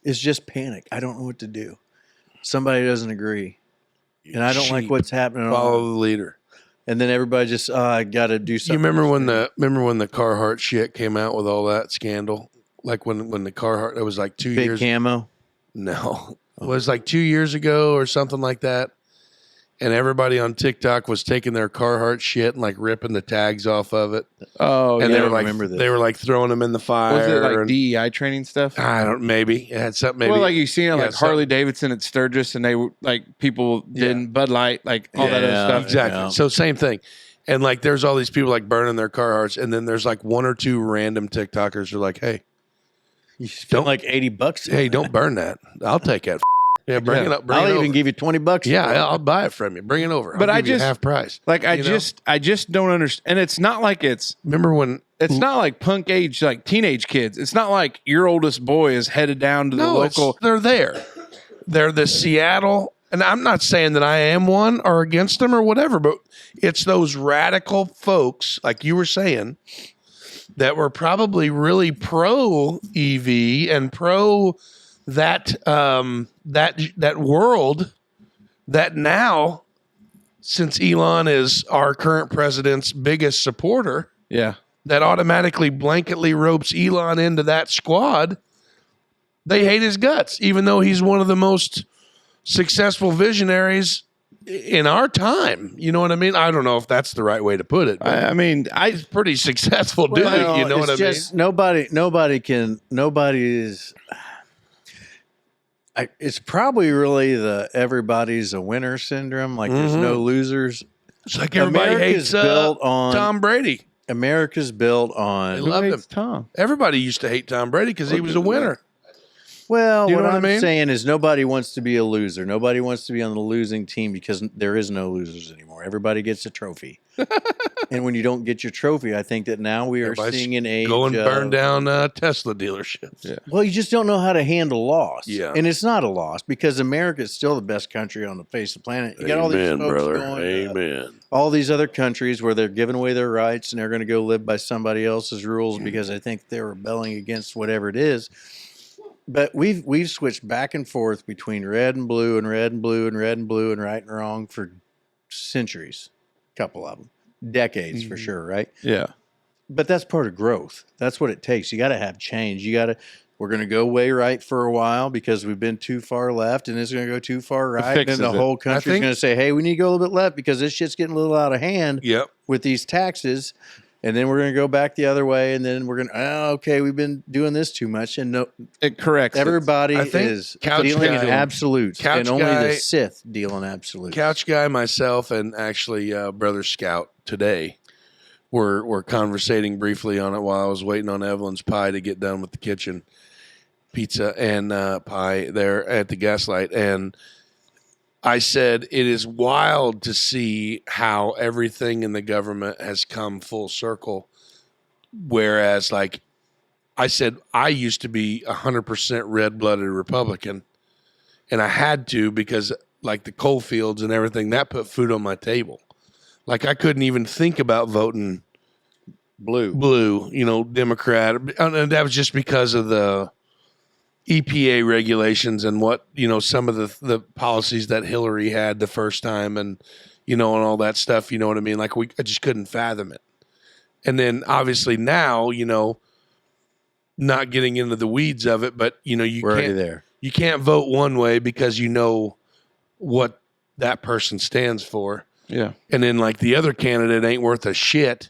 It's just panic. I don't know what to do. Somebody doesn't agree. And I don't like Sheep. what's happening. Follow the leader. And then everybody just, I got to do You something. remember when the Carhartt shit came out with all that scandal? Like when the Carhartt, it was like 2 big years. camo? No, it was like 2 years ago or something like that. and everybody on TikTok was taking their Carhartt shit and like ripping the tags off of it. Oh, And yeah. they were like, remember this. they were like throwing them in the fire. Was it like and- DEI training stuff? I don't. Maybe it had something. Maybe Well, like you seen it, like yeah, Harley Davidson at Sturgis, and they were like people did Bud Light, like all that other Yeah, stuff. Exactly. Yeah. So same thing. And like there's all these people like burning their Carhartts, and then there's like one or two random TikTokers who are like, hey, You spent like $80. hey, don't burn that. I'll take that. Yeah, bring it up. Bring I'll it even over. give you $20. Yeah, for it. I'll buy it from you. Bring it over. But I'll I give you just- half price. Like I You know? just don't understand. And it's not like Remember when it's not like punk age, like teenage kids. It's not like your oldest boy is headed down to the local. they're there. They're the Seattle, and I'm not saying that I am one or against them or whatever, but it's those radical folks, like you were saying, that were probably really pro EV and pro that that world that now, since Elon is our current president's biggest supporter, Yeah. that automatically blanketly ropes Elon into that squad. They hate his guts, even though he's one of the most successful visionaries in our time. You know what I mean? I don't know if that's the right way to put it. But I mean, he's a pretty successful dude. Well, You know it's what I mean? just nobody is. It's probably really the everybody's a winner syndrome. Like there's no losers. It's like everybody America's hates built on Tom Brady. America's built They on. love him. hates Tom. Everybody used to hate Tom Brady because he was a winner. Well, You know what what I I'm mean? saying is nobody wants to be a loser. Nobody wants to be on the losing team because there is no losers anymore. Everybody gets a trophy. And when you don't get your trophy, I think that now we are Everybody's seeing an age Go and burn of- down Tesla dealerships. Yeah. Well, you just don't know how to handle loss. Yeah. And it's not a loss because America is still the best country on the face of the planet. You got all these folks going to Amen. all these other countries where they're giving away their rights and they're going to go live by somebody else's rules because I think they're rebelling against whatever it is. But we've switched back and forth between red and blue and red and blue and red and blue and right and wrong for centuries, a couple of them, decades for sure, right? Yeah. But that's part of growth. That's what it takes. You got to have change. We're going to go way right for a while because we've been too far left and it's going to go too far right. And fixes then the it. whole country's think- going to say, hey, we need to go a little bit left because this shit's getting a little out of hand Yep. with these taxes. And then we're going to go back the other way. And then we're going to, okay, we've been doing this too much. And no, It corrects. everybody I think is couch dealing in guy- absolutes. couch And only guy- the Sith deal in absolutes. Couch guy, myself, and actually Brother Scout today were conversating briefly on it while I was waiting on Evelyn's pie to get done with the kitchen pizza and pie there at the Gaslight. And I said, it is wild to see how everything in the government has come full circle. Whereas, like, I said, I used to be 100% red-blooded Republican, and I had to because, like, the coal fields and everything, that put food on my table. Like, I couldn't even think about voting blue, Democrat. And that was just because of the EPA regulations and what, some of the policies that Hillary had the first time and, and all that stuff, you know what I mean? Like, I just couldn't fathom it. And then obviously now, not getting into the weeds of it, but, We're already there. you can't vote one way because you know what that person stands for. Yeah. And then like the other candidate ain't worth a shit,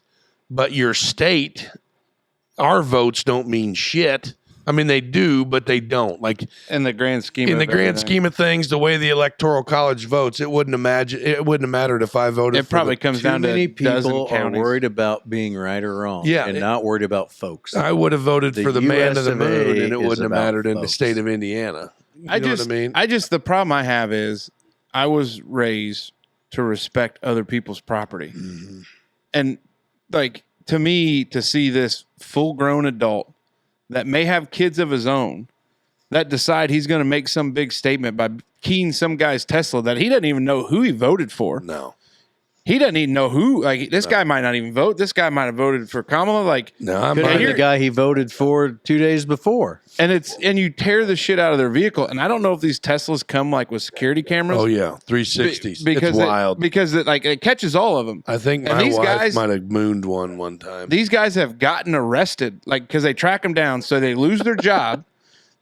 but your state, our votes don't mean shit. I mean, they do, but they don't. Like In the grand scheme in the of grand everything. scheme of things, the way the electoral college votes, it wouldn't have mattered if I voted. It probably for comes Too down to many a dozen people are counties. worried about being right or wrong. Yeah, And it- not worried about folks. I would have voted The for the man to the US of moon, A and it is wouldn't have about mattered in the folks. state of Indiana. You know what I mean? The problem I have is I was raised to respect other people's property. Mm-hmm. And like to me, to see this full grown adult that may have kids of his own that decide he's going to make some big statement by keying some guy's Tesla that he doesn't even know who he voted for. No. He doesn't even know who, like this guy might not even vote. This guy might have voted for Kamala. Like, No, I'm Could have not. been the guy he voted for 2 days before. and you tear the shit out of their vehicle. And I don't know if these Teslas come like with security cameras. Oh yeah, 360s. Because It's wild. because it catches all of them. I think and my these wife guys- might have mooned one time. These guys have gotten arrested, like because they track them down, so they lose their job,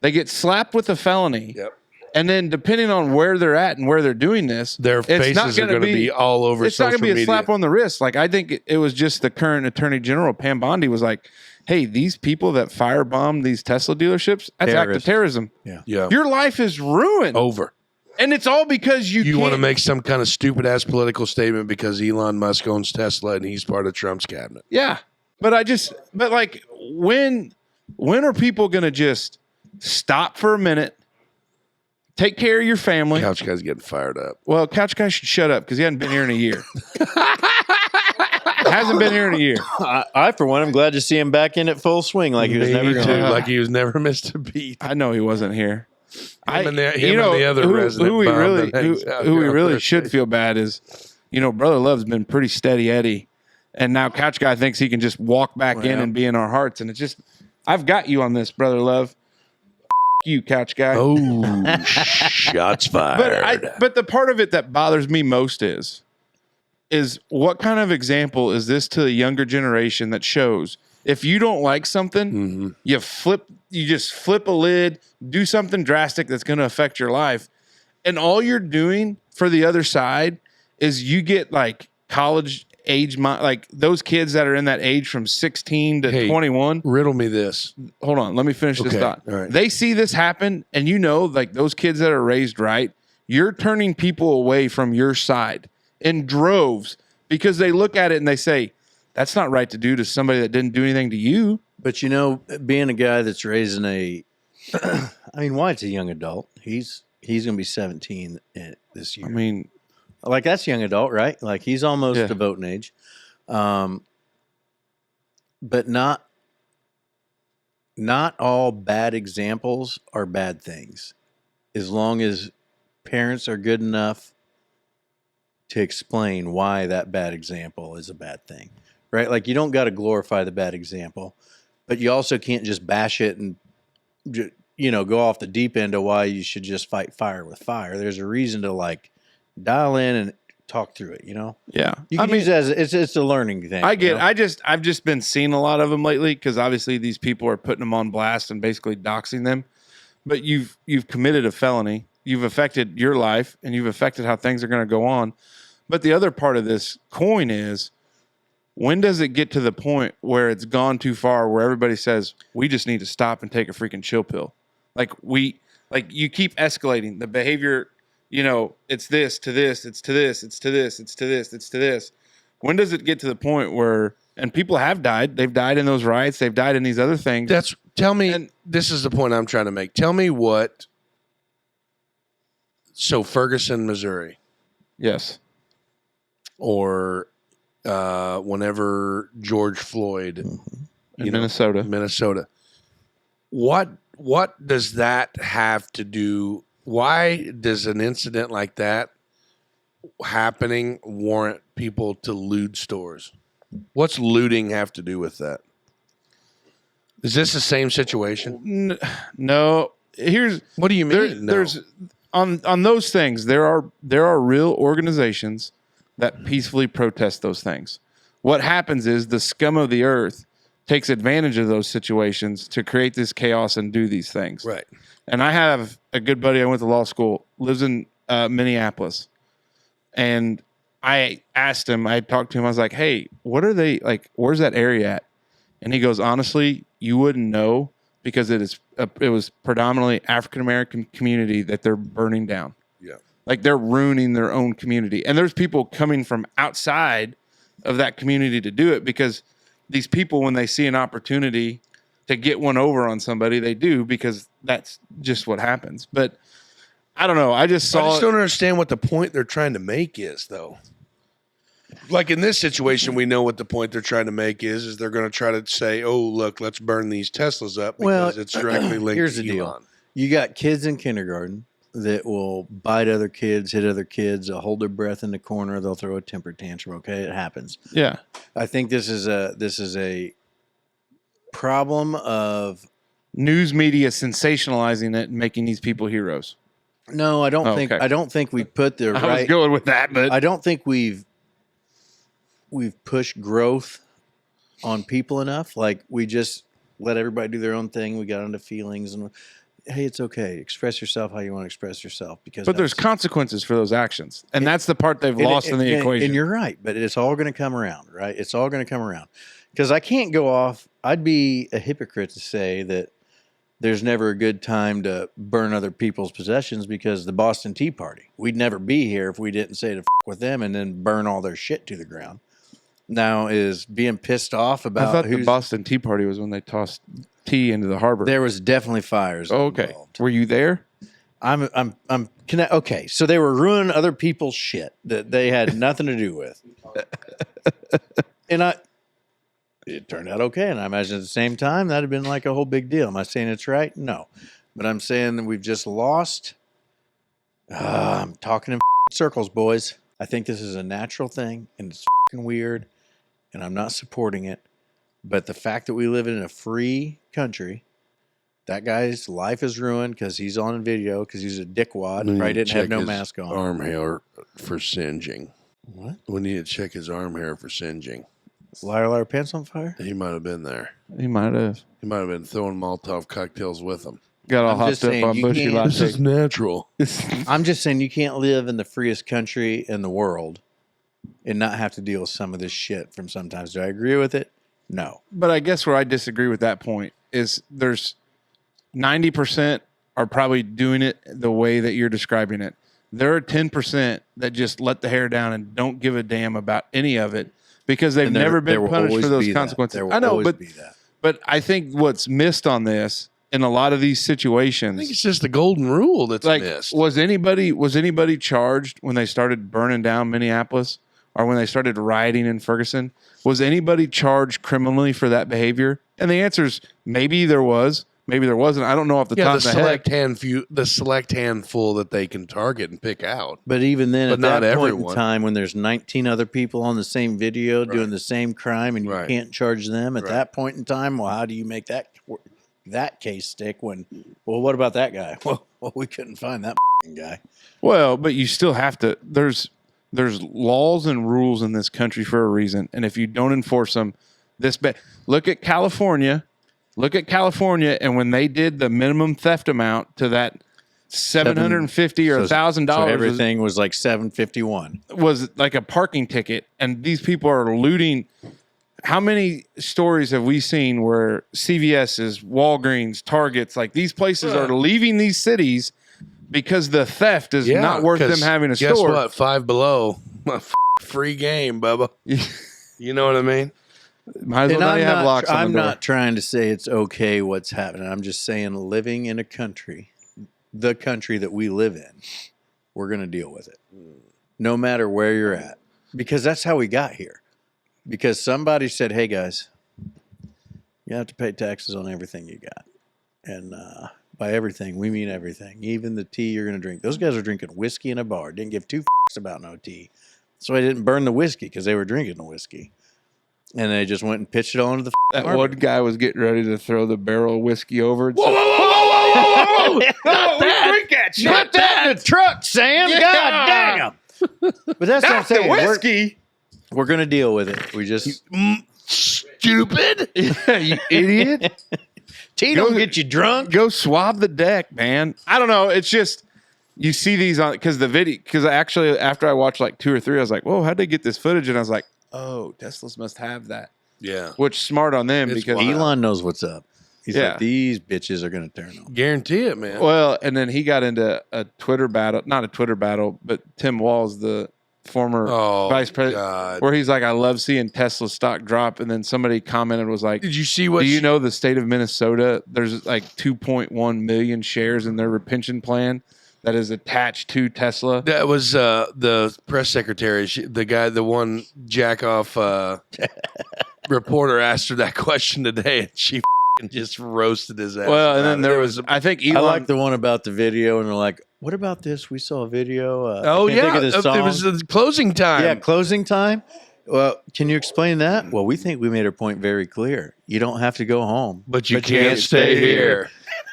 they get slapped with a felony, Yep. And then depending on where they're at and where they're doing this, Their faces are going to be all over it's not social going to be a media. slap on the wrist. Like, I think it was just the current Attorney General, Pam Bondi, was like, hey, these people that firebombed these Tesla dealerships, that's active terrorism. Yeah. Your life is ruined. Over. And it's all because you want to make some kind of stupid ass political statement because Elon Musk owns Tesla and he's part of Trump's cabinet. Yeah. But like, when are people going to just stop for a minute, take care of your family? Couch guy's getting fired up. Well, Couch Guy should shut up because he hasn't been here in a year. Hasn't been here in a year. I, for one, am glad to see him back in at full swing like he was never going to. Like he was never missed a beat. I know he wasn't here. Him and the other resident who we bum really that hangs out who we here on really Thursday. should feel bad is, Brother Love's been pretty steady Eddie, and now Couch Guy thinks he can just walk back in and be in our hearts, and it's just, I've got you on this, Brother Love. You, Couch Guy. Oh, shots fired. But the part of it that bothers me most is what kind of example is this to the younger generation that shows if you don't like something, you just flip a lid, do something drastic that's going to affect your life. And all you're doing for the other side is you get like college age, like those kids that are in that age from 16 to 21. Riddle me this. Hold on. Let me finish this thought. All right. They see this happen, and like those kids that are raised right, you're turning people away from your side in droves because they look at it and they say, that's not right to do to somebody that didn't do anything to you. But being a guy that's raising Wyatt's a young adult. He's going to be 17 this year. I mean, like that's young adult, right? Like he's almost to voting age. But not all bad examples are bad things. As long as parents are good enough to explain why that bad example is a bad thing. Right? Like you don't got to glorify the bad example, but you also can't just bash it and go off the deep end of why you should just fight fire with fire. There's a reason to like dial in and talk through it, Yeah. You can use it as it's a learning thing. I get it. I've just been seeing a lot of them lately because obviously these people are putting them on blast and basically doxing them. But you've committed a felony. You've affected your life and you've affected how things are going to go on. But the other part of this coin is, when does it get to the point where it's gone too far where everybody says, we just need to stop and take a freaking chill pill? Like you keep escalating the behavior, it's this to this, it's to this, it's to this, it's to this, it's to this. When does it get to the point where, and people have died, they've died in those riots, they've died in these other things. This is the point I'm trying to make. Tell me Ferguson, Missouri. Yes. Or whenever George Floyd in Minnesota. What does that have to do? Why does an incident like that happening warrant people to loot stores? What's looting have to do with that? Is this the same situation? No. What do you mean? There's on those things. There are real organizations that peacefully protest those things. What happens is the scum of the earth takes advantage of those situations to create this chaos and do these things. Right. And I have a good buddy I went to law school, lives in Minneapolis. And I asked him, I talked to him, I was like, hey, what are they, like, where's that area at? And he goes, honestly, you wouldn't know because it was predominantly African-American community that they're burning down. Yeah. Like they're ruining their own community. And there's people coming from outside of that community to do it because these people, when they see an opportunity to get one over on somebody, they do because that's just what happens. But I don't know. I just don't understand what the point they're trying to make is, though. Like in this situation, we know what the point they're trying to make is they're going to try to say, oh, look, let's burn these Teslas up because it's directly linked here's to the Elon. deal. You got kids in kindergarten that will bite other kids, hit other kids, they'll hold their breath in the corner, they'll throw a temper tantrum, okay? It happens. Yeah. I think this is a problem of news media sensationalizing it and making these people heroes. No, I don't think we put the right. I was going with that, but I don't think we've pushed growth on people enough. Like we just let everybody do their own thing. We got into feelings, and hey, it's okay. Express yourself how you want to express yourself. But there's consequences for those actions. And that's the part they've lost in the equation. And you're right. But it's all going to come around, right? It's all going to come around. Because I can't go off. I'd be a hypocrite to say that there's never a good time to burn other people's possessions because the Boston Tea Party. We'd never be here if we didn't say to f with them and then burn all their shit to the ground. Now is being pissed off about. I thought the Boston Tea Party was when they tossed tea into the harbor. There was definitely fires. Okay, involved. Were you there? Okay, so they were ruining other people's shit that they had nothing to do with, and it turned out okay. And I imagine at the same time that'd have been like a whole big deal. Am I saying it's right? No, but I'm saying that we've just lost. I'm talking in circles, boys. I think this is a natural thing, and it's weird, and I'm not supporting it. But the fact that we live in a free country, that guy's life is ruined because he's on video because he's a dickwad. Right? Didn't have no mask on. Arm hair for singeing. What? We need to check his arm hair for singeing. Liar, pants on fire? He might have been there. He might have. He might have been throwing Molotov cocktails with him. Got all I'm hopped just up saying, on you bushy can't- latte. This is natural. I'm just saying you can't live in the freest country in the world and not have to deal with some of this shit from sometimes. Do I agree with it? No. But I guess where I disagree with that point is there's 90% are probably doing it the way that you're describing it. There are 10% that just let the hair down and don't give a damn about any of it because they've never been punished for those consequences. I know, but I think what's missed on this in a lot of these situations, I think it's just the golden rule that's like, missed. was anybody charged when they started burning down Minneapolis or when they started rioting in Ferguson? Was anybody charged criminally for that behavior? And the answer is maybe there was, maybe there wasn't. I don't know off the top of my head. The select handful that they can target and pick out. But even then, But at not that point everyone. in time, when there's 19 other people on the same video doing the same crime, and you Right. can't charge them at Right. that point in time, well, how do you make that case stick? When, well, what about that guy? Well, we couldn't find that guy. Well, but you still have to. There's laws and rules in this country for a reason, and if you don't enforce them, look at California. Look at California, and when they did the minimum theft amount to that $750 or $1,000, So everything was like $751. was like a parking ticket, and these people are looting. How many stories have we seen where CVS's, Walgreens, Targets, like these places are leaving these cities because the theft is not worth them having a guess store? What? Five Below, free game, Bubba. You know what I mean? Might as well not have locks on I'm the door. not trying to say it's okay what's happening. I'm just saying living in a country, the country that we live in, we're going to deal with it. No matter where you're at. Because that's how we got here. Because somebody said, hey, guys, you have to pay taxes on everything you got. And by everything, we mean everything. Even the tea you're going to drink. Those guys are drinking whiskey in a bar. Didn't give two fucks about no tea. So I didn't burn the whiskey because they were drinking the whiskey. And they just went and pitched it onto the That market. one guy was getting ready to throw the barrel of whiskey over. Whoa, whoa, whoa, whoa, whoa, whoa, whoa! Not that! Drink that shit. Put that in the truck, Sam. Yeah. God damn. But that's what I'm Not the saying. whiskey. We're going to deal with it. We just... Stupid! Yeah, you idiot. Tea don't get you drunk. Go swab the deck, man. I don't know. It's just you see these on because the video. Because actually, after I watched like 2 or 3, I was like, "Whoa, how'd they get this footage?" And I was like, "Oh, Teslas must have that." Yeah. Which smart on them It's because wild. Elon knows what's up. He's Yeah. like, these bitches are going to turn on. Guarantee it, man. well, and then he got into a Twitter battle, not a Twitter battle, but Tim Walz, the former vice president, God. where he's like, "I love seeing Tesla stock drop," and then somebody commented was like, Did you see what? do you know the state of Minnesota? There's like 2.1 million shares in their pension plan that is attached to Tesla. That was the press secretary, the one jack off reporter asked her that question today, and she just roasted his ass. Well, and then there was, I think Elon. I like the one about the video, and they're like, what about this? We saw a video. oh I can't think yeah, of the song. it was the closing time. Yeah, closing time. Well, can you explain that? Well, we think we made our point very clear. You don't have to go home. but you can't stay here.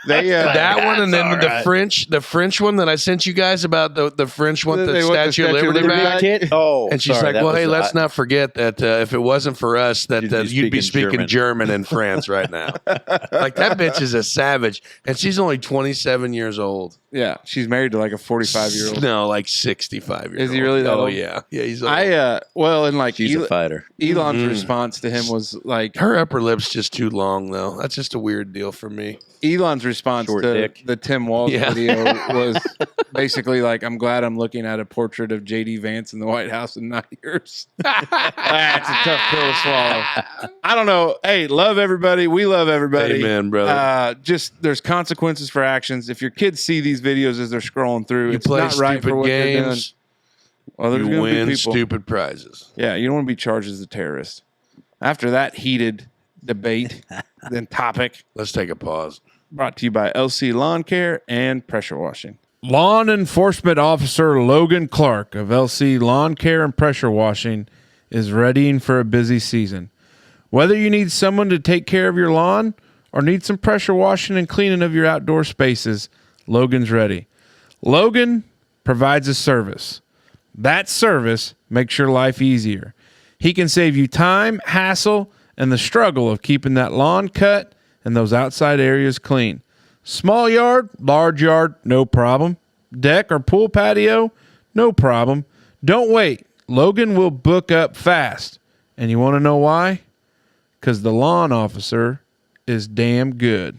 They That one, and then all right. the French one that I sent you guys about the French one, the They want the Statue of Statue of Liberty Liberty back. Oh, And she's sorry, like, that "Well, was hey, the- let's not forget that if it wasn't for us, that you'd be speaking speaking German in France right now." Like that bitch is a savage, and she's only 27 years old. yeah, she's married to like a 45-year-old. No, like 65 years old. Is he really that Oh old? yeah, he's old. Well, and like she's a fighter. Elon's response to him was like Her upper lip's just too long, though. That's just a weird deal for me. Elon's response Short to dick. the Tim Walz Yeah. video was basically like, "I'm glad I'm looking at a portrait of JD Vance in the White House and not yours." That's a tough pill to swallow. I don't know. Hey, love everybody. We love everybody. Amen, brother. Just there's consequences for actions. If your kids see these videos as they're scrolling through, You it's play not right for stupid what they're doing. games, Well, there's you gonna be win people. stupid prizes. Yeah, you don't want to be charged as a terrorist. After that heated debate, then topic, Let's take a pause. brought to you by LC Lawn Care and Pressure Washing. Lawn Enforcement Officer Logan Clark of LC Lawn Care and Pressure Washing is readying for a busy season. Whether you need someone to take care of your lawn or need some pressure washing and cleaning of your outdoor spaces, Logan's ready. Logan provides a service. That service makes your life easier. He can save you time, hassle, and the struggle of keeping that lawn cut and those outside areas clean. Small yard, large yard, no problem. Deck or pool patio, no problem. Don't wait. Logan will book up fast. And you want to know why? Because the lawn officer is damn good.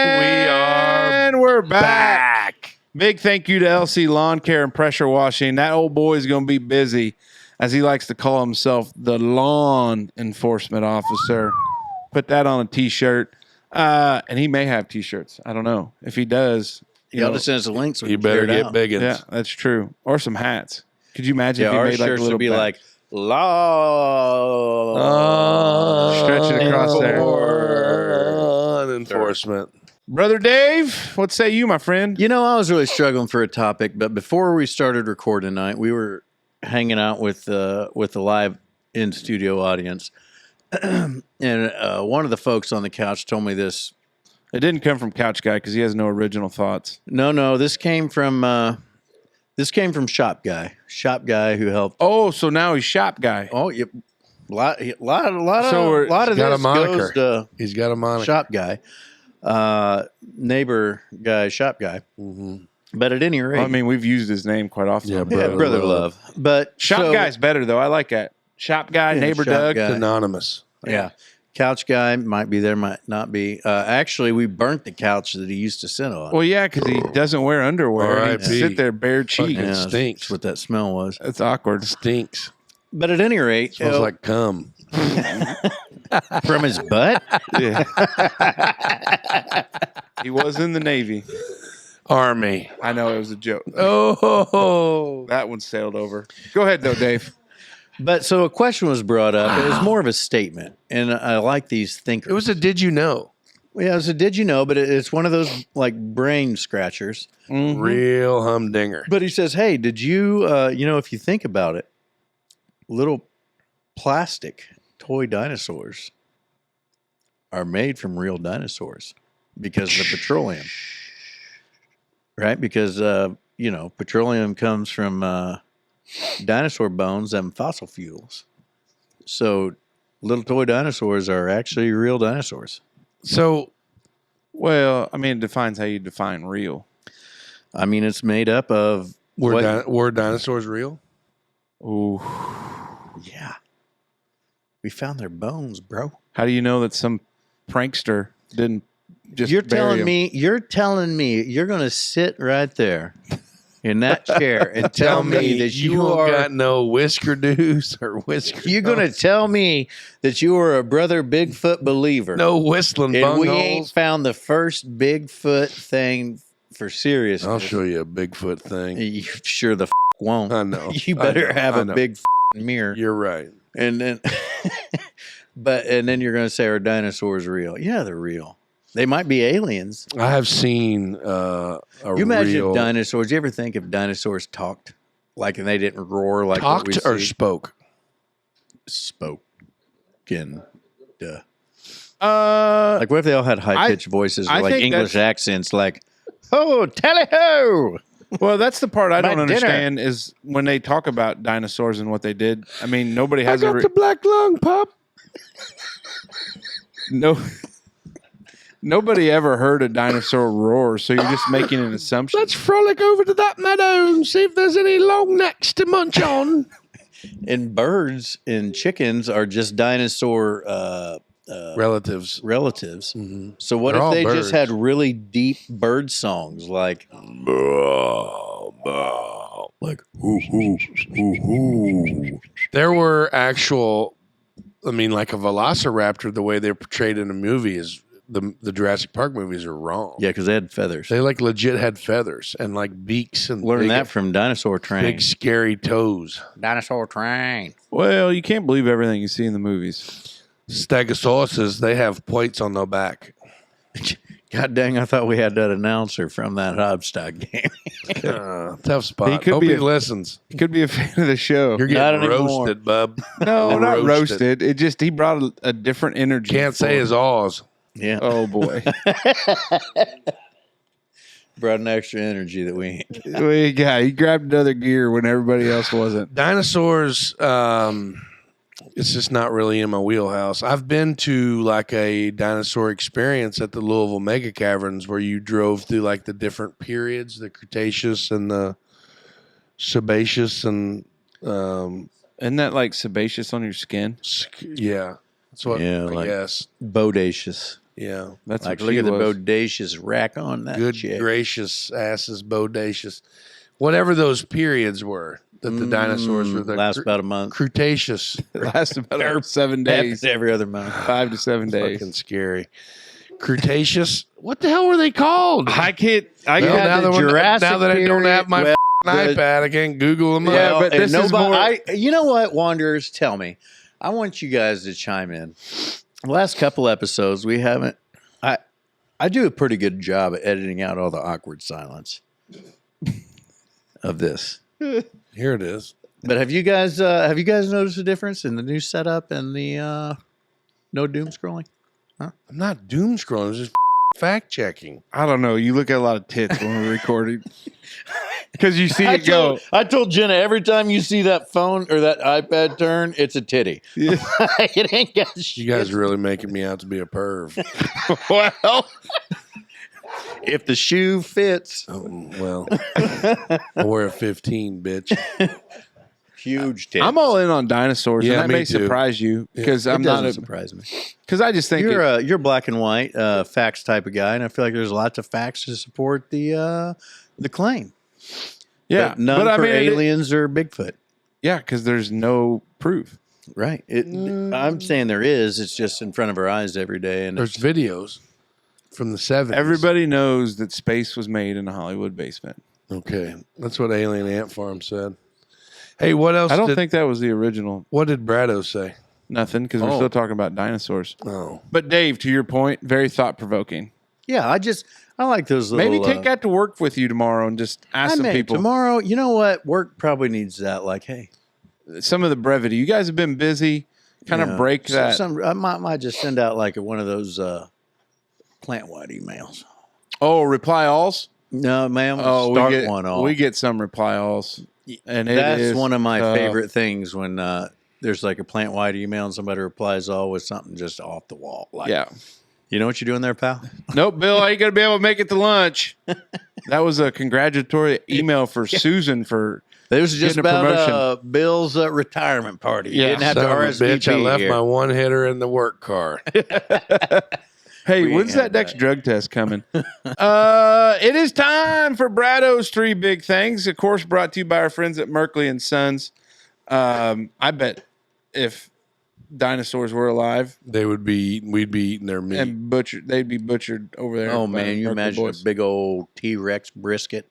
And we're back. Big thank you to LC Lawn Care and Pressure Washing. That old boy is going to be busy, as he likes to call himself, the lawn enforcement officer. Put that on a T-shirt. And he may have T-shirts. I don't know. If he does, You got to send us a link so we You can better share it get out. big. yeah, that's true. Or some hats. Could you imagine Yeah, if he our made like a shirts little would be badge? like law. Stretch it across there. Lawn enforcement. Brother Dave, what say you, my friend? You know, I was really struggling for a topic, but before we started recording tonight, we were hanging out with the live in studio audience, and one of the folks on the couch told me this. It didn't come from Couch Guy because he has no original thoughts. No, this came from Shop Guy who helped. Oh, so now he's Shop Guy. Oh, yep. lot So of He's got a this moniker. goes to He's got a moniker. Shop Guy, neighbor guy, Shop Guy. Mm-hmm. But at any rate, Well, I mean, we've used his name quite often. Yeah, yeah, brother love. But Shop so- Guy's better, though. I like that. Shop Guy, Yeah, Neighbor Shop Doug. Guy. Anonymous. Yeah. Couch Guy might be there, might not be. Actually, we burnt the couch that he used to sit on. Well, yeah, because he doesn't wear underwear. He'd R.I.P. sit there bare cheek. Fucking yeah, stinks. That's what that smell was. That's awkward. Stinks. But at any rate, Smells like cum. from his butt. Yeah. He was in the Navy. Army. I know it was a joke. Oh. That one sailed over. Go ahead, though, Dave. But so a question was brought up. It was more of a statement, and I like these thinkers. It was a did you know? Yeah, it was a did you know, but it's one of those like brain scratchers. Mhm. Real humdinger. But he says, "Hey, did you if you think about it, little plastic toy dinosaurs are made from real dinosaurs because of the petroleum, right? Because petroleum comes from dinosaur bones and fossil fuels. So little toy dinosaurs are actually real dinosaurs. So Well, I mean, it defines how you define real. I mean, it's made up of were dinosaurs real? Ooh. yeah. We found their bones, bro. How do you know that some prankster didn't just You're bury telling him? me you're going to sit right there in that chair and tell me that you don't are got no whisker doos or whisker. you're going to tell me that you are a brother Bigfoot believer. no whistling and we ain't bungholes. found the first Bigfoot thing for seriousness. I'll show you a Bigfoot thing. You sure the won't. I know. You better I know, have I a know. big mirror. You're right. And then and then you're going to say are dinosaurs real? Yeah, they're real. They might be aliens. I have seen You imagine real dinosaurs. You ever think if dinosaurs talked like and they didn't roar like what we talked or see? spoke. Spoken. Duh. Like, what if they all had high-pitched voices or like think English that's- accents like, "Oh, tally-ho!" Well, that's the part I My don't dinner. understand is when they talk about dinosaurs and what they did. I mean, nobody I has got the black lung, Pop. nobody ever heard a dinosaur roar, so you're just making an assumption. Let's frolic over to that meadow and see if there's any long necks to munch on. And birds and chickens are just dinosaur Relatives. relatives. Mm-hmm. So what They're all if they birds. just had really deep bird songs like There were actual, I mean, like a velociraptor, the way they're portrayed in a movie is the Jurassic Park movies are wrong. Yeah, because they had feathers. They like legit had feathers and like beaks and Learned big, that from Dinosaur Train. big scary toes. Dinosaur Train. Well, you can't believe everything you see in the movies. Stegosauruses, they have plates on their back. God dang, I thought we had that announcer from that Hobstock game. Tough spot. He could Hope be he a- listens. You could be a fan of the show. You're Not getting anymore. roasted, bub. No, not Roasted. roasted. It just he brought a different energy. Can't say his awes. Yeah. Oh boy, Brought an extra energy that we ain't. he grabbed another gear when everybody else wasn't. Dinosaurs, it's just not really in my wheelhouse. I've been to like a dinosaur experience at the Louisville Mega Caverns where you drove through like the different periods, the Cretaceous and the Sebaceous and Isn't that like sebaceous on your skin? yeah. That's what Yeah, I like- guess. Bodacious. Yeah. That's Like, what look she at the was. bodacious rack on that Good chick. gracious asses, bodacious. Whatever those periods were that the dinosaurs were the Last about a month. Cretaceous. It lasts about 7 days, Happens every other month. 5 to 7 days. Fucking scary. Cretaceous. What the hell were they called? I can't. I You Well, had can't. the Jurassic now that I don't period, have my well, f***ing iPad, I can't Google them Yeah, up. but and this is more- you know what, Wanderers? Tell me. I want you guys to chime in. The last couple episodes, we haven't. I do a pretty good job at editing out all the awkward silence of this. Here it is. But have you guys noticed a difference in the new setup and the no doom scrolling? I'm not doom scrolling. I'm just fact checking. I don't know. You look at a lot of tits when we're recording because you see it go. I told Jenna every time you see that phone or that iPad turn, it's a titty. It ain't got shit. You guys are really making me out to be a perv. Well, if the shoe fits, Well, I wear a 15, bitch. huge tits. I'm all in on dinosaurs, Yeah, and that me may too. surprise you because It I'm not doesn't surprise me. because I just think You're black and white facts type of guy, and I feel like there's lots of facts to support the claim. yeah, But none but for I mean, aliens or Bigfoot. yeah, because there's no proof. Right. I'm saying there is. It's just in front of our eyes every day, and There's videos from the 70s. Everybody knows that space was made in a Hollywood basement. Okay. That's what Alien Ant Farm said. Hey, what else? I don't think that was the original. What did Brado say? Nothing, because we're Oh. still talking about dinosaurs. Oh. But Dave, to your point, very thought provoking. yeah, I like those little. Maybe take that to work with you tomorrow and just ask some people. tomorrow. You know what? Work probably needs that. Like, hey, Some of the brevity. You guys have been busy. Kind of break that. I might just send out like one of those plant-wide emails. Oh, reply alls. No, ma'am. Oh, Start we get some reply alls, and That's one of my tough. favorite things when there's like a plant-wide email and somebody replies all with something just off the wall. Like, Yeah. you know what you're doing there, pal? Nope, Bill, I ain't gonna be able to make it to lunch. That was a congratulatory email for Susan for. This was just Getting a promotion. about Bill's retirement party. You Yeah. didn't have Son to of a RSVP bitch, I left here. my one hitter in the work car. Hey, We when's ain't that had next that. drug test coming? It is time for Brado's 3 big things. Of course, brought to you by our friends at Merkley and Sons. I bet if dinosaurs were alive we'd be eating their meat. and butchered, they'd be butchered over there. Oh by man, you Merkley imagine boys. a big old T-Rex brisket.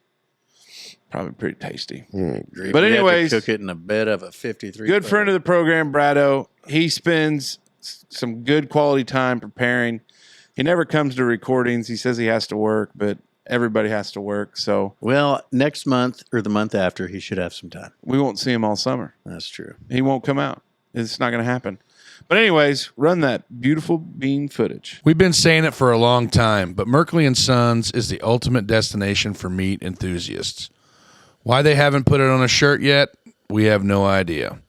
Probably pretty tasty. But But anyways, cook it in a bed of a 53. good friend of the program, Brado. He spends some good quality time preparing. He never comes to recordings. He says he has to work, but everybody has to work. So Well, next month or the month after, he should have some time. we won't see him all summer. That's true. He won't come out. It's not going to happen. But anyways, run that beautiful bean footage. We've been saying it for a long time, but Merkley & Sons is the ultimate destination for meat enthusiasts. Why they haven't put it on a shirt yet, we have no idea.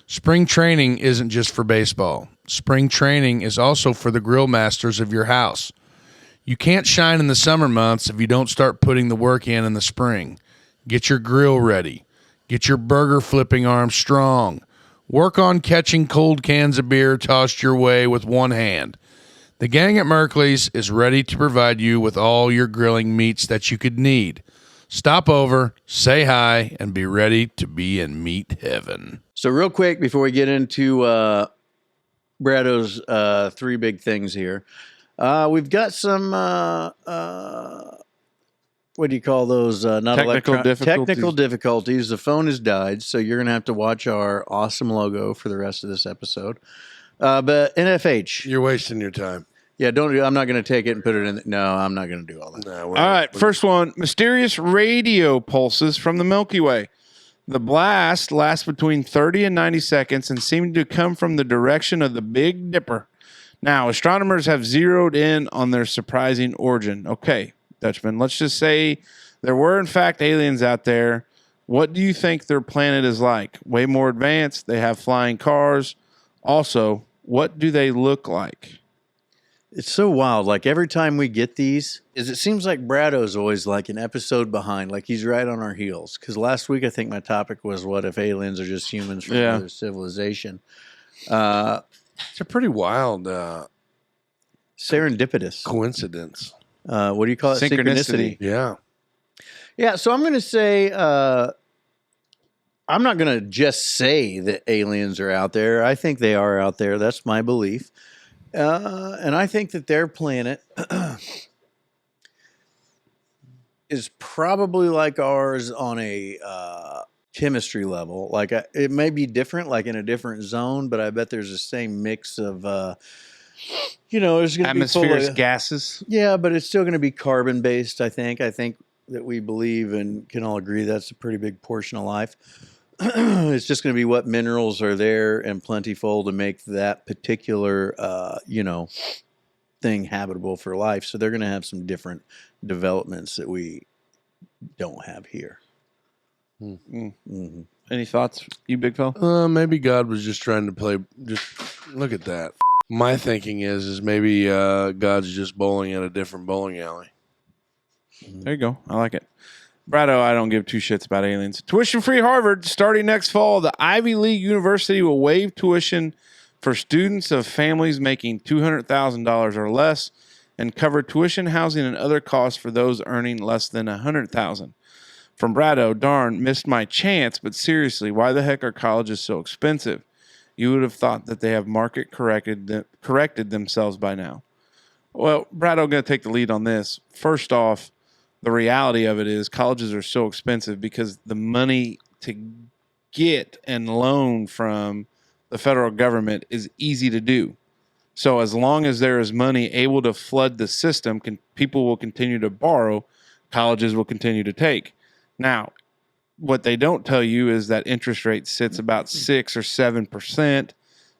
Spring training isn't just for baseball. Spring training is also for the grill masters of your house. You can't shine in the summer months if you don't start putting the work in the spring. Get your grill ready. Get your burger flipping arm strong. Work on catching cold cans of beer tossed your way with one hand. The gang at Merkley's is ready to provide you with all your grilling meats that you could need. Stop over, say hi, and be ready to be in meat heaven. So real quick before we get into Brado's 3 big things here, we've got some what do you call those? Not technical difficulties. The phone has died, so you're gonna have to watch our awesome logo for the rest of this episode. But NFH, You're wasting your time. yeah, don't. I'm not gonna take it and put it in. No, I'm not gonna do all that. No, All right, first one, mysterious radio pulses from the Milky Way. The blast lasts between 30 and 90 seconds and seemed to come from the direction of the Big Dipper. Now, astronomers have zeroed in on their surprising origin. Okay, Dutchman, let's just say there were, in fact, aliens out there. What do you think their planet is like? Way more advanced. They have flying cars. Also, what do they look like? It's so wild. Like every time we get these, it seems like Brado's always like an episode behind. Like he's right on our heels. Because last week I think my topic was what if aliens are just humans from another civilization. It's a pretty wild Serendipitous. coincidence. What do you call it? Synchronicity. Yeah. Yeah, so I'm going to say, I'm not going to just say that aliens are out there. I think they are out there. That's my belief. And I think that their planet is probably like ours on a chemistry level. Like it may be different, like in a different zone, but I bet there's the same mix of, there's going to be Atmospheric full of gases. Yeah, but it's still going to be carbon based. I think that we believe and can all agree that's a pretty big portion of life. It's just going to be what minerals are there and plentiful to make that particular, thing habitable for life. So they're going to have some different developments that we don't have here. Mm-hmm. Any thoughts, you big fella? Maybe God was just trying to play. Just look at that. My thinking is maybe God's just bowling at a different bowling alley. There you go. I like it. Brado, I don't give two shits about aliens. Tuition-free Harvard starting next fall. The Ivy League University will waive tuition for students of families making $200,000 or less and cover tuition, housing, and other costs for those earning less than $100,000. From Brado, darn, missed my chance, but seriously, why the heck are colleges so expensive? You would have thought that they have market corrected themselves by now. Well, Brado, I'm going to take the lead on this. First off, the reality of it is colleges are so expensive because the money to get and loan from the federal government is easy to do. So as long as there is money able to flood the system, people will continue to borrow, colleges will continue to take. Now, what they don't tell you is that interest rate sits about 6 or 7%,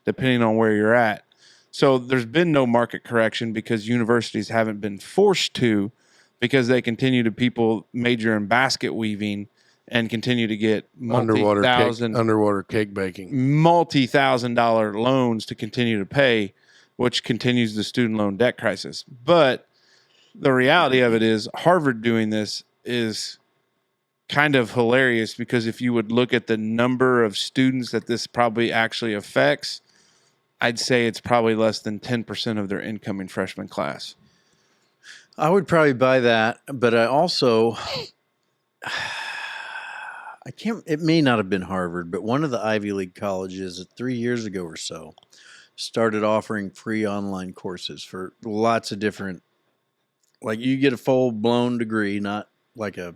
depending on where you're at. So there's been no market correction because universities haven't been forced to, because they continue to people major in basket weaving and continue to get Underwater cake baking. multi-$1,000 loans to continue to pay, which continues the student loan debt crisis. But the reality of it is Harvard doing this is kind of hilarious because if you would look at the number of students that this probably actually affects, I'd say it's probably less than 10% of their incoming freshman class. I would probably buy that, but I also, it may not have been Harvard, but one of the Ivy League colleges 3 years ago or so started offering free online courses for lots of different, like you get a full blown degree, not a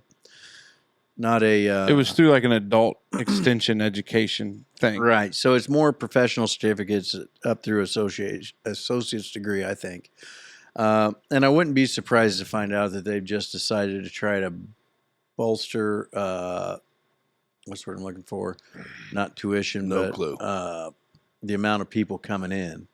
it was through like an adult extension education thing. Right. So it's more professional certificates up through associate's degree, I think. And I wouldn't be surprised to find out that they've just decided to try to bolster, what's the word I'm looking for? Not tuition, No but clue. the amount of people coming in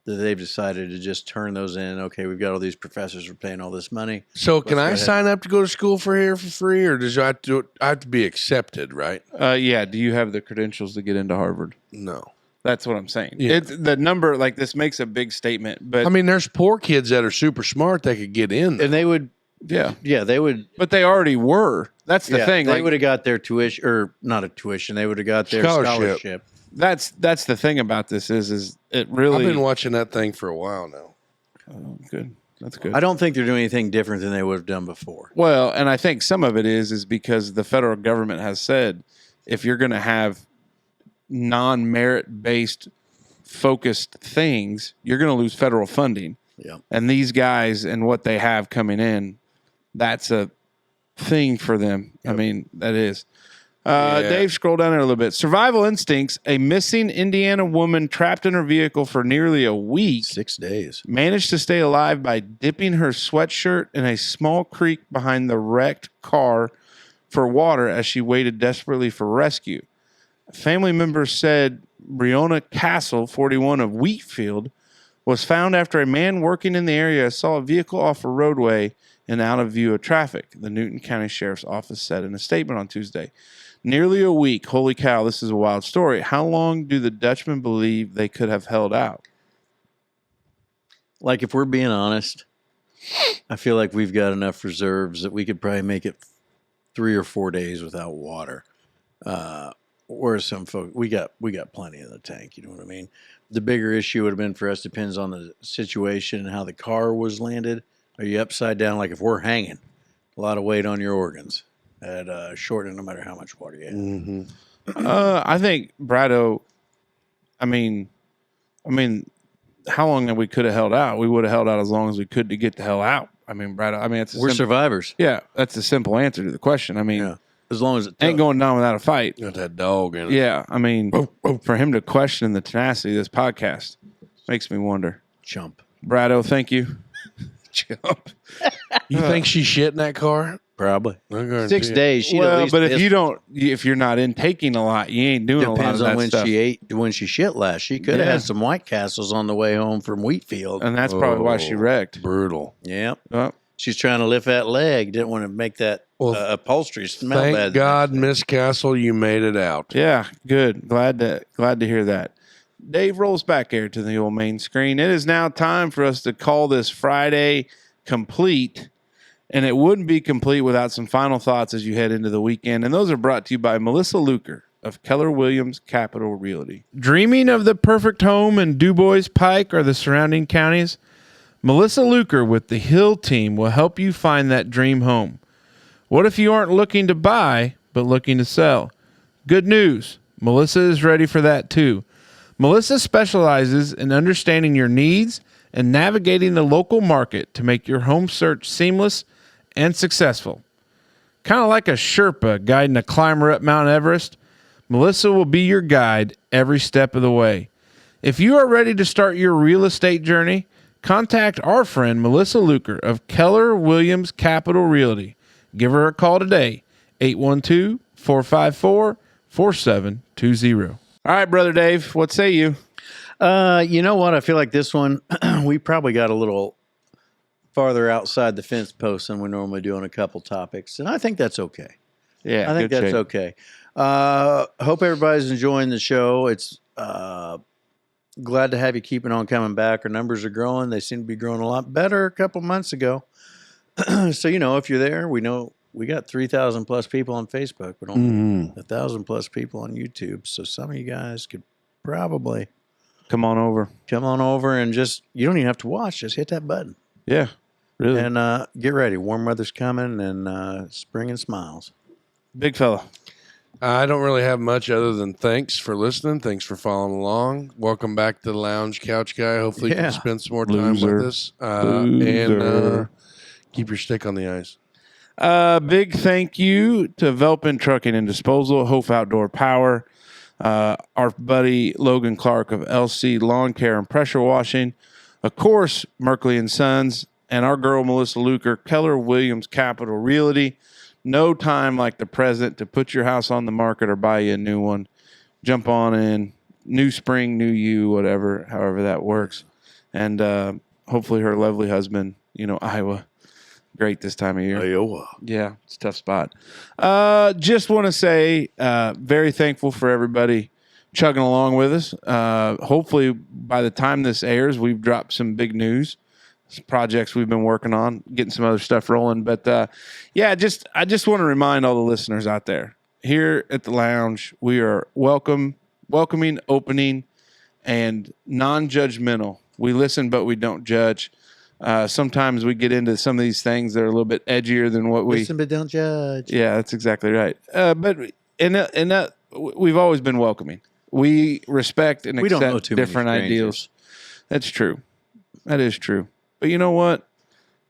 that they've decided to just turn those in. Okay, we've got all these professors, we're paying all this money. So can I Let's go sign up to go to school for here for free, or does I have to be accepted? Right? Yeah. Do you have the credentials to get into Harvard? No. That's what I'm saying. Yeah. It's the number, like this makes a big statement, but I mean, there's poor kids that are super smart that could get in. And they would, yeah, they would. but they already were. That's the thing. They Like, would have got their tuition, or not a tuition. They would have got their scholarship. that's the thing about this is it really. I've been watching that thing for a while now. Oh, good. That's good. I don't think they're doing anything different than they would have done before. Well, and I think some of it is because the federal government has said if you're going to have non-merit based focused things, you're going to lose federal funding. Yeah. And these guys and what they have coming in, that's a thing for them. Yep. I mean, that is. Dave, scroll down there a little bit. Survival instincts. A missing Indiana woman trapped in her vehicle for nearly a week 6 days. managed to stay alive by dipping her sweatshirt in a small creek behind the wrecked car for water as she waited desperately for rescue. Family members said Breonna Castle, 41 of Wheatfield, was found after a man working in the area saw a vehicle off a roadway and out of view of traffic, the Newton County Sheriff's Office said in a statement on Tuesday. Nearly a week. Holy cow, this is a wild story. How long do the Dutchmen believe they could have held out? Like, if we're being honest, I feel like we've got enough reserves that we could probably make it 3 or 4 days without water. Whereas some folks, we got plenty in the tank. You know what I mean? The bigger issue would have been for us, depends on the situation and how the car was landed. Are you upside down? Like if we're hanging, a lot of weight on your organs at short, no matter how much water you have. Mm-hmm. I think Brado. I mean, how long we could have held out? We would have held out as long as we could to get the hell out. I mean, Brado. I mean, We're survivors. Yeah, that's a simple answer to the question. I mean, Yeah. As long as it ain't going down without a fight. Got that dog in it. Yeah, I mean, for him to question the tenacity of this podcast makes me wonder. Chump. Brado, thank you. Jump. You think she shit in that car? Probably. I guarantee 6 it. days. She'd at Well, least but if miss- you're not intaking a lot, you ain't doing a lot of depends that on when stuff. she ate, when she shit last. She could have Yeah. had some White Castles on the way home from Wheatfield. And that's probably why she wrecked. Brutal. Yeah. Oh, She's trying to lift that leg. Didn't want to make that Well, upholstery smell Thank bad. God, Miss Castle, you made it out. yeah, good. Glad to hear that. Dave rolls back here to the old main screen. It is now time for us to call this Friday complete. And it wouldn't be complete without some final thoughts as you head into the weekend. And those are brought to you by Melissa Luker of Keller Williams Capital Realty. Dreaming of the perfect home in DuBois Pike or the surrounding counties? Melissa Luker with the Hill team will help you find that dream home. What if you aren't looking to buy, but looking to sell? Good news. Melissa is ready for that too. Melissa specializes in understanding your needs and navigating the local market to make your home search seamless and successful. Kind of like a Sherpa guiding a climber up Mount Everest, Melissa will be your guide every step of the way. If you are ready to start your real estate journey, contact our friend Melissa Luker of Keller Williams Capital Realty. Give her a call today, 812-454-4720. All right, Brother Dave, what say you? You know what? I feel like this one, we probably got a little farther outside the fence post than we normally do on a couple topics. And I think that's okay. Yeah, I think good that's shape. okay. Hope everybody's enjoying the show. It's glad to have you keeping on coming back. Our numbers are growing. They seem to be growing a lot better a couple months ago. So, if you're there, we know we got 3,000 plus people on Facebook, but only 1,000 plus people on YouTube. So some of you guys could probably Come on over. and just, you don't even have to watch. Just hit that button. Yeah, really. And get ready. Warm weather's coming and spring and smiles. Big fella. I don't really have much other than thanks for listening. Thanks for following along. Welcome back to the Lounge Couch Guy. Hopefully you Yeah. can spend some more time Loser. with us. Loser. And keep your stick on the ice. Big thank you to Velpen Trucking and Disposal, Hopf Outdoor Power, our buddy Logan Clark of LC Lawn Care and Pressure Washing, of course, Merkley and Sons, and our girl Melissa Luker, Keller Williams Capital Realty. No time like the present to put your house on the market or buy you a new one. Jump on in, new spring, new you, whatever, however that works. And hopefully her lovely husband, Iowa, great this time of year. Iowa. Yeah, it's a tough spot. Just want to say very thankful for everybody chugging along with us. Hopefully by the time this airs, we've dropped some big news, some projects we've been working on, getting some other stuff rolling. But I just want to remind all the listeners out there, here at the lounge, we are welcoming, opening, and non-judgmental. We listen, but we don't judge. Sometimes we get into some of these things that are a little bit edgier than what we Listen, but don't judge. Yeah, that's exactly right. But we've always been welcoming. We respect and We don't know accept too many different strangers. ideals. That's true. That is true. But you know what?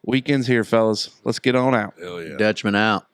Weekend's here, fellas. Let's get on out. Hell yeah. Dutchman out.